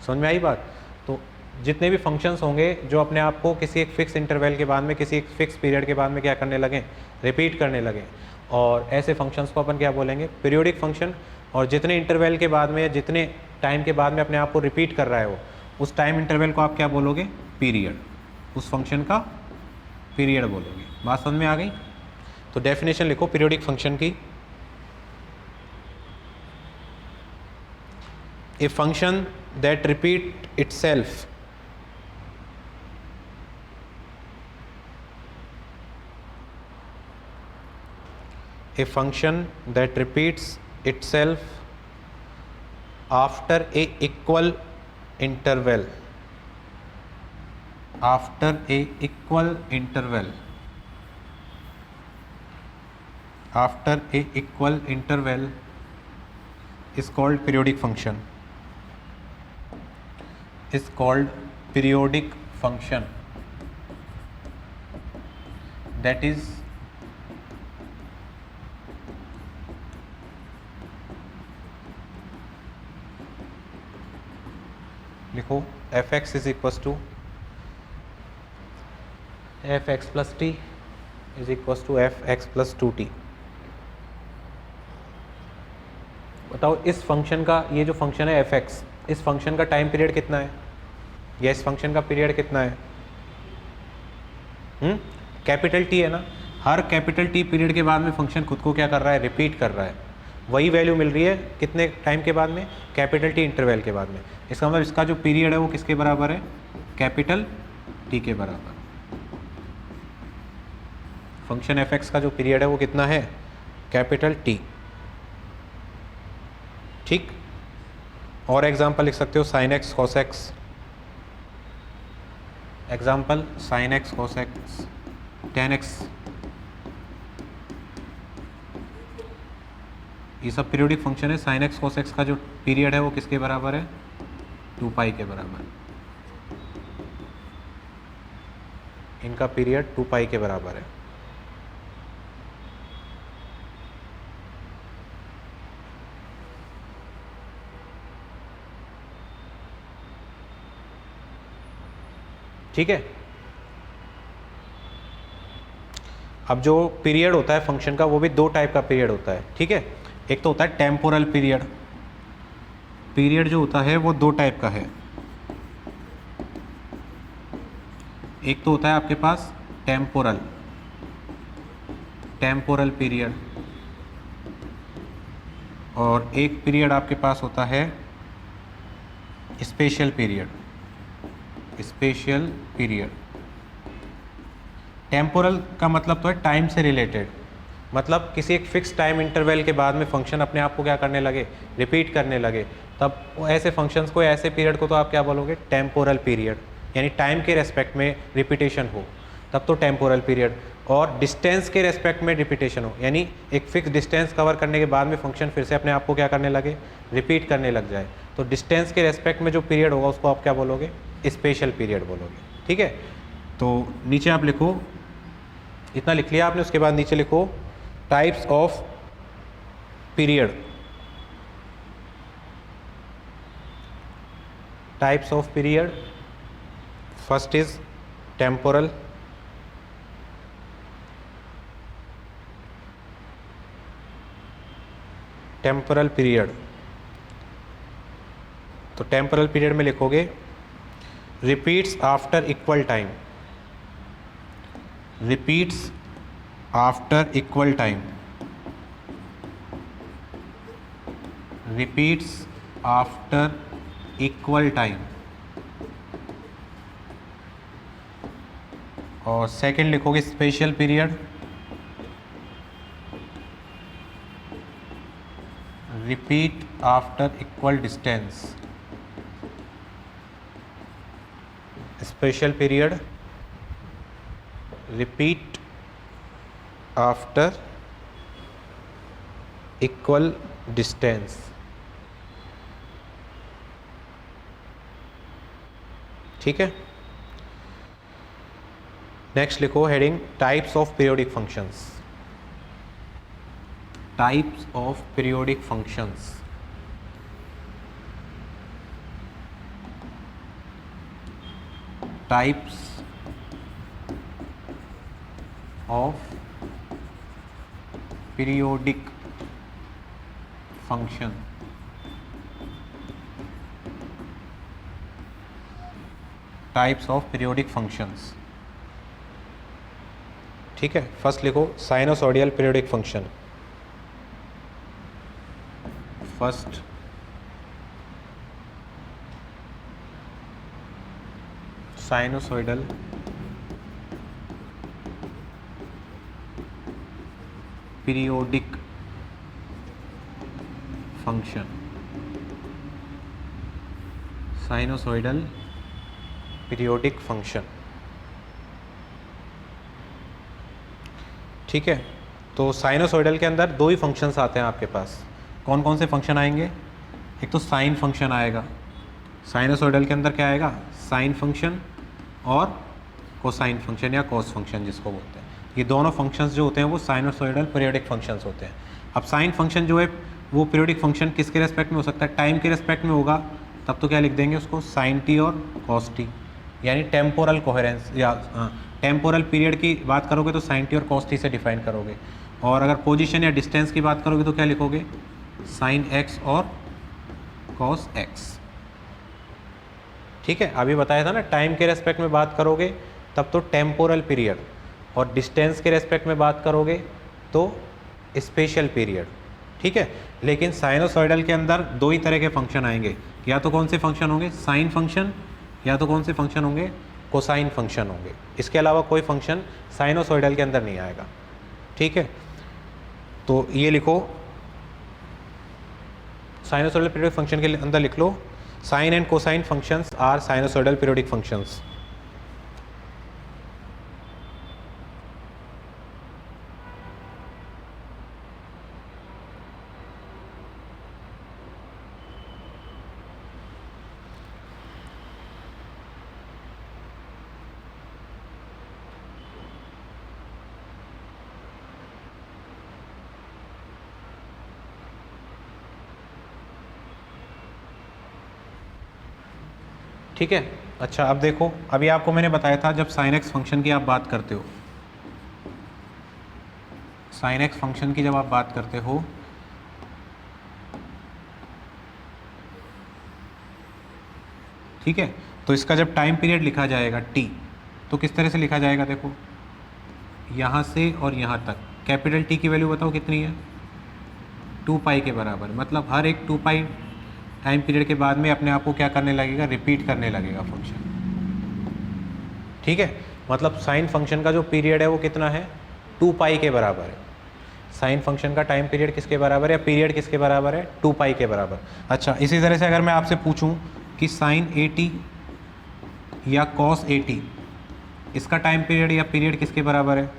समझ में आई बात? तो जितने भी फंक्शंस होंगे जो अपने आप को किसी एक फिक्स इंटरवल के बाद में, किसी एक फिक्स पीरियड के बाद में क्या करने लगें? रिपीट करने लगें, और ऐसे फंक्शंस को अपन क्या बोलेंगे? Periodic function. और जितने इंटरवल के बाद में या जितने टाइम के बाद में अपने आप को रिपीट कर रहा है वो, उस टाइम इंटरवल को आप क्या बोलोगे? पीरियड। उस फंक्शन का पीरियड बोलोगे। बात समझ में आ गई? तो डेफिनेशन लिखो पीरियोडिक फंक्शन की। A function that repeat itself a function that repeats itself after a equal interval, after a equal interval, after a equal interval is called periodic function, is called periodic function, that is लिखो f x is equals to f x plus t is equals to f x plus 2t। बताओ इस function का, ये जो function है f x, इस function का time period कितना है, या इस फंक्शन का पीरियड कितना है? कैपिटल टी है ना। हर कैपिटल टी पीरियड के बाद में फंक्शन खुद को क्या कर रहा है? रिपीट कर रहा है। वही वैल्यू मिल रही है कितने टाइम के बाद में? कैपिटल टी इंटरवल के बाद में। इसका मतलब इसका जो पीरियड है वो किसके बराबर है? कैपिटल टी के बराबर। फंक्शन एफ एक्स का जो पीरियड है वो कितना है? Capital T. ठीक, और एग्जाम्पल लिख सकते हो sign x cos x. Example sign x cos x, ten x, ये सब पीरियोडिक फंक्शन है। साइन एक्स कॉस एक्स का जो पीरियड है वो किसके बराबर है? 2 पाई के बराबर। इनका पीरियड 2 पाई के बराबर है। ठीक है, अब जो पीरियड होता है फंक्शन का वो भी 2 टाइप का पीरियड होता है। ठीक है, एक तो होता है टेम्पोरल पीरियड। पीरियड जो होता है वो 2 टाइप का है। एक तो होता है आपके पास टेम्पोरल, टेम्पोरल पीरियड, और एक पीरियड आपके पास होता है special period. Special period, temporal का मतलब तो है टाइम से रिलेटेड, मतलब किसी एक फिक्स टाइम इंटरवल के बाद में फंक्शन अपने आप को क्या करने लगे, रिपीट करने लगे, तब ऐसे फंक्शंस को, ऐसे पीरियड को तो आप क्या बोलोगे, टेम्पोरल पीरियड। यानी टाइम के रेस्पेक्ट में रिपीटेशन हो तब तो टेम्पोरल पीरियड, और डिस्टेंस के रेस्पेक्ट में रिपीटेशन हो, यानी एक फिक्स डिस्टेंस कवर करने के बाद में फंक्शन फिर से अपने आप को क्या करने लगे, रिपीट करने लग जाए, तो डिस्टेंस के रेस्पेक्ट में जो पीरियड होगा उसको आप क्या बोलोगे, स्पेशल पीरियड बोलोगे। ठीक है, तो नीचे आप लिखो, इतना लिख लिया आपने, उसके बाद नीचे लिखो types of period. Types of period, first is temporal, temporal period. तो टेम्पोरल पीरियड में लिखोगे repeats after equal time, repeats after equal time, repeats after equal time. और सेकंड लिखोगे special period, repeat after equal distance. Special period, repeat after equal distance. ठीक है, next लिखो heading types of periodic functions. Types of periodic functions. Types of periodic function. Types of periodic functions. ठीक है, first लिखो sinusoidal periodic function. First sinusoidal periodic function. Sinusoidal periodic function. ठीक है, तो sinusoidal के अंदर दो ही फंक्शंस आते हैं आपके पास। कौन कौन से फंक्शन आएंगे, एक तो साइन फंक्शन आएगा, साइनोसॉइडल के अंदर क्या आएगा, साइन फंक्शन और कोसाइन फंक्शन या कॉस फंक्शन जिसको बोलते हैं। ये दोनों फंक्शंस जो होते हैं वो साइनोसॉइडल पीरियोडिक फंक्शंस होते हैं। अब साइन फंक्शन जो है वो पीरियोडिक फंक्शन किसके रेस्पेक्ट में हो सकता है, टाइम के रेस्पेक्ट में होगा, तब तो क्या लिख देंगे उसको, साइन टी और कॉस टी, यानी टेम्पोरल कोहेरेंस या टेम्पोरल पीरियड की बात करोगे तो साइन टी और कॉस टी से डिफाइन करोगे, और अगर पोजीशन या डिस्टेंस की बात करोगे तो क्या लिखोगे, साइन एक्स और कॉस एक्स। ठीक है, अभी बताया था ना, टाइम के रेस्पेक्ट में बात करोगे तब तो टेम्पोरल पीरियड, और डिस्टेंस के रेस्पेक्ट में बात करोगे तो स्पेशल पीरियड। ठीक है, लेकिन साइनोसॉइडल के अंदर दो ही तरह के फंक्शन आएंगे, या तो कौन से फंक्शन होंगे, साइन फंक्शन, या तो कौन से फंक्शन होंगे, कोसाइन फंक्शन होंगे। इसके अलावा कोई फंक्शन साइनोसॉइडल के अंदर नहीं आएगा। ठीक है, तो ये लिखो साइनोसॉइडल पीरियोडिक फंक्शन के अंदर लिख लो, sine and cosine functions are sinusoidal periodic functions. ठीक है, अच्छा अब देखो, अभी आपको मैंने बताया था जब साइन एक्स फंक्शन की आप बात करते हो, साइन एक्स फंक्शन की जब आप बात करते हो ठीक है, तो इसका जब टाइम पीरियड लिखा जाएगा t, तो किस तरह से लिखा जाएगा, देखो यहाँ से और यहाँ तक कैपिटल टी की वैल्यू बताओ कितनी है, 2 पाई के बराबर। मतलब हर एक 2 पाई टाइम पीरियड के बाद में अपने आप को क्या करने लगेगा, रिपीट करने लगेगा फंक्शन। ठीक है, मतलब साइन फंक्शन का जो पीरियड है वो कितना है, 2 पाई के बराबर है। साइन फंक्शन का टाइम पीरियड किसके बराबर है, या पीरियड किसके बराबर है, 2 पाई के बराबर। अच्छा, इसी तरह से अगर मैं आपसे पूछूं कि साइन 80 या कॉस 80, इसका टाइम पीरियड या पीरियड किसके बराबर है,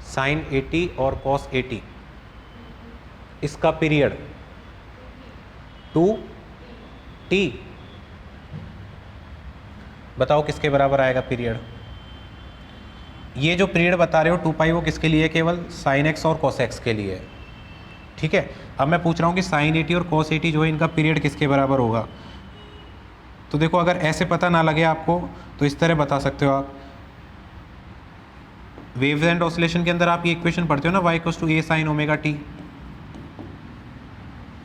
साइन 80 और कॉस 80, इसका पीरियड 2t। बताओ किसके बराबर आएगा पीरियड। ये जो पीरियड बता रहे हो 2 पाई, वो किसके लिए, केवल साइन एक्स और कॉस एक्स के लिए है। ठीक है, अब मैं पूछ रहा हूँ कि साइन 80 और कॉस 80 जो है इनका पीरियड किसके बराबर होगा। तो देखो, अगर ऐसे पता ना लगे आपको तो इस तरह बता सकते हो आप। वेव्स एंड ऑसिलेशन के अंदर आप ये इक्वेशन पढ़ते हो ना, y equals to a sine omega t,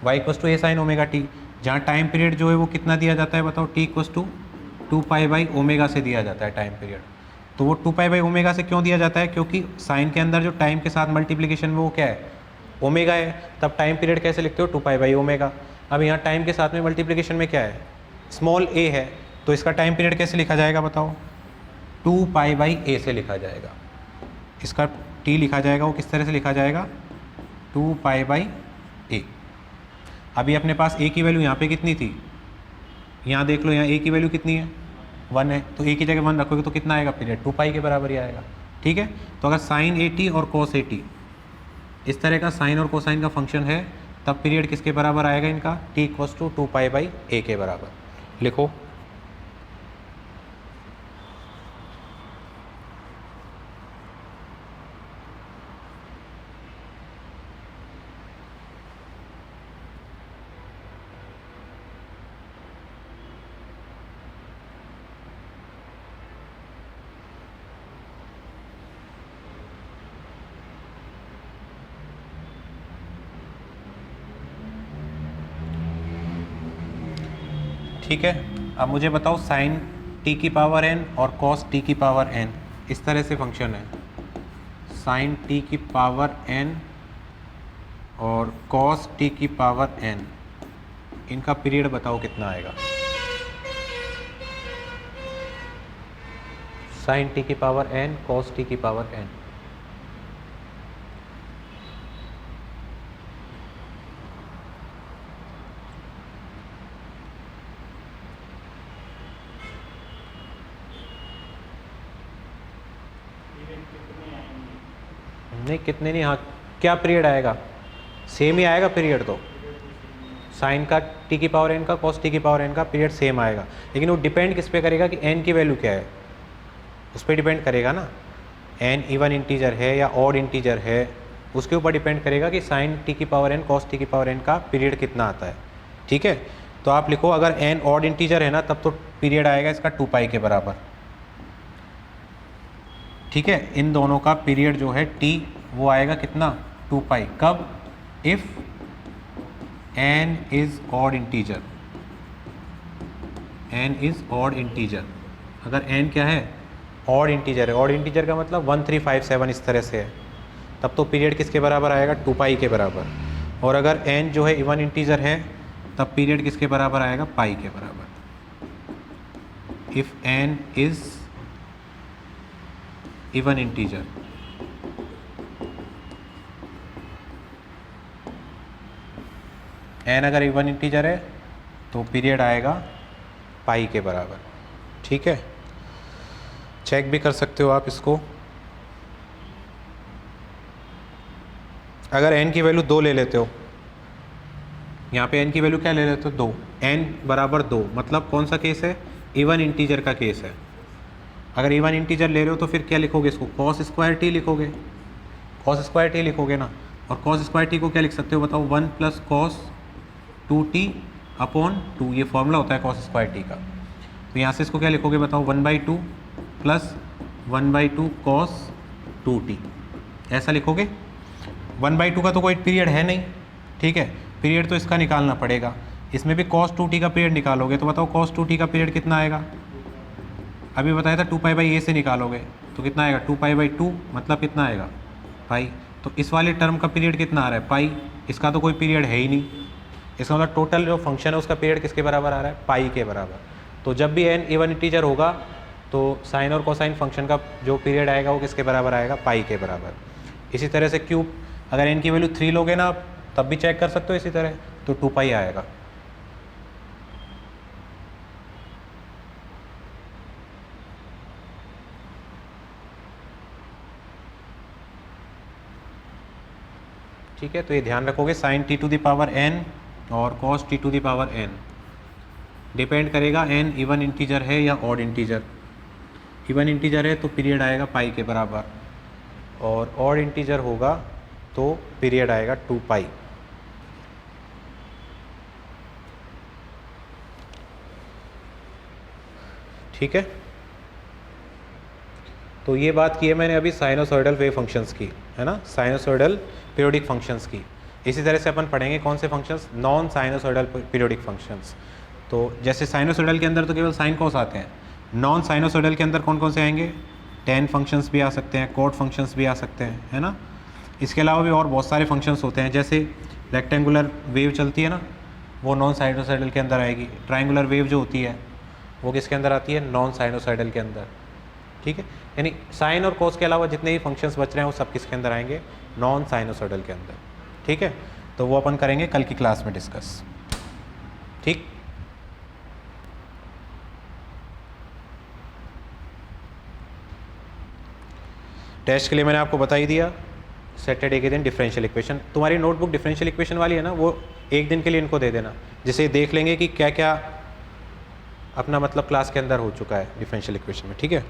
y equals to a sine omega t, जहाँ टाइम पीरियड जो है वो कितना दिया जाता है बताओ, t equals to 2 pi by omega से दिया जाता है टाइम पीरियड। तो वो 2 पाई बाई ओमेगा से क्यों दिया जाता है, क्योंकि साइन के अंदर जो टाइम के साथ मल्टीप्लिकेशन में वो क्या है, ओमेगा है। तब टाइम पीरियड कैसे लिखते हो, 2 पाई बाई ओमेगा। अब यहाँ टाइम के साथ में मल्टीप्लिकेशन में क्या है, स्मॉल a है, तो इसका टाइम पीरियड कैसे लिखा जाएगा बताओ, 2 पाई बाई a से लिखा जाएगा। इसका t लिखा जाएगा वो किस तरह से लिखा जाएगा, 2 पाई बाई a। अभी अपने पास a की वैल्यू यहाँ पे कितनी थी, यहाँ देख लो, यहाँ a की वैल्यू कितनी है, 1 है, तो a की जगह 1 रखोगे तो कितना आएगा पीरियड, 2 पाई के बराबर ही आएगा। ठीक है, तो अगर साइन 80 और कॉस 80 इस तरह का साइन और कोसाइन का फंक्शन है, तब पीरियड किसके बराबर आएगा इनका, t equals to 2 pi by a के बराबर। लिखो, ठीक है। अब मुझे बताओ साइन t की पावर n और कॉस t की पावर n, इस तरह से फंक्शन है, साइन t की पावर n और कॉस t की पावर n, इनका पीरियड बताओ कितना आएगा। साइन t की पावर n, कॉस t की पावर n, नहीं कितने नहीं, हाँ क्या पीरियड आएगा, सेम ही आएगा पीरियड। तो साइन का t की पावर n का, कॉस t की पावर n का पीरियड सेम आएगा, लेकिन वो डिपेंड किस पे करेगा कि n की वैल्यू क्या है, उस पर डिपेंड करेगा ना। n इवन इंटीजर है या ऑड इंटीजर है, उसके ऊपर डिपेंड करेगा कि साइन t की पावर n, कॉस t की पावर n का पीरियड कितना आता है। ठीक है, तो आप लिखो, अगर n ऑड इंटीजर है ना, तब तो पीरियड आएगा इसका 2 पाई के बराबर। ठीक है, इन दोनों का पीरियड जो है t वो आएगा कितना, 2 पाई। कब, if n is odd integer, n is odd integer, अगर n क्या है, ऑड इंटीजर है। ऑड इंटीजर का मतलब 1357 इस तरह से है, तब तो पीरियड किसके बराबर आएगा, 2 पाई के बराबर। और अगर n जो है इवन इंटीजर है, तब पीरियड किसके बराबर आएगा, पाई के बराबर। If n is even integer, n अगर इवन इंटीजर है तो पीरियड आएगा पाई के बराबर। ठीक है, चेक भी कर सकते हो आप इसको। अगर n की वैल्यू 2 ले लेते हो, यहाँ पे n की वैल्यू क्या ले लेते हो, 2, n बराबर 2, मतलब कौन सा केस है, इवन इंटीजर का केस है। अगर इवन इंटीजर ले रहे हो तो फिर क्या लिखोगे इसको, कॉस स्क्वायर टी लिखोगे, कॉस स्क्वायर टी लिखोगे ना। और कॉस स्क्वायर टी को क्या लिख सकते हो बताओ, 1 प्लस कॉस 2t अपॉन 2, ये फॉर्मूला होता है कॉस स्क्वायर टी का। तो यहाँ से इसको क्या लिखोगे बताओ, 1/2 प्लस 1/2 कॉस 2t, ऐसा लिखोगे। 1/2 का तो कोई पीरियड है नहीं, ठीक है, पीरियड तो इसका निकालना पड़ेगा। इसमें भी कॉस 2t का पीरियड निकालोगे तो बताओ कॉस 2t का पीरियड कितना आएगा, अभी बताया था 2 पाई बाई a से निकालोगे तो कितना आएगा, 2 पाई बाई 2, मतलब कितना आएगा पाई। तो इस वाले टर्म का पीरियड कितना आ रहा है पाई, इसका तो कोई पीरियड है ही नहीं, इसका मतलब टोटल जो फंक्शन है उसका पीरियड किसके बराबर आ रहा है, पाई के बराबर। तो जब भी n इवन इंटीजर होगा तो साइन और कोसाइन फंक्शन का जो पीरियड आएगा वो किसके बराबर आएगा, पाई के बराबर। इसी तरह से क्यूब, अगर n की वैल्यू 3 लोगे ना आप तब भी चेक कर सकते हो इसी तरह, तो 2 पाई आएगा। ठीक है, तो ये ध्यान रखोगे sine t to the power n और cos t to the power n depend करेगा n इवन इंटीजर है या ऑड इंटीजर। इवन इंटीजर है तो पीरियड आएगा पाई के बराबर, और ऑड इंटीजर होगा तो पीरियड आएगा 2 पाई। ठीक है, तो ये बात की है मैंने अभी साइनोसॉइडल वेव फंक्शंस की, है ना, साइनोसॉइडल पीरियोडिक फंक्शंस की। इसी तरह से अपन पढ़ेंगे कौन से functions, non sinusoidal periodic functions. तो जैसे साइनोसॉइडल के अंदर तो केवल साइन कॉस आते हैं, नॉन साइनोसॉइडल के अंदर कौन कौन से आएंगे, टेन फंक्शंस भी आ सकते हैं, कॉट फंक्शंस भी आ सकते हैं, है ना। इसके अलावा भी और बहुत सारे फंक्शंस होते हैं, जैसे रेक्टेंगुलर वेव चलती है ना, वो नॉन साइनोसॉइडल के अंदर आएगी। ट्राइंगुलर वेव जो होती है वो किसके अंदर आती है, नॉन साइनोसॉइडल के अंदर। ठीक है, यानी साइन और कोस के अलावा जितने भी फंक्शंस बच रहे हैं वो सब किसके अंदर आएंगे, नॉन साइनोसॉइडल के अंदर। ठीक है, तो वो अपन करेंगे कल की क्लास में डिस्कस। ठीक, टेस्ट के लिए मैंने आपको बता ही दिया, सैटरडे के दिन डिफरेंशियल इक्वेशन। तुम्हारी नोटबुक डिफरेंशियल इक्वेशन वाली है ना, वो एक दिन के लिए इनको दे देना, जिसे देख लेंगे कि क्या क्या अपना मतलब क्लास के अंदर हो चुका है डिफरेंशियल इक्वेशन में। ठीक है।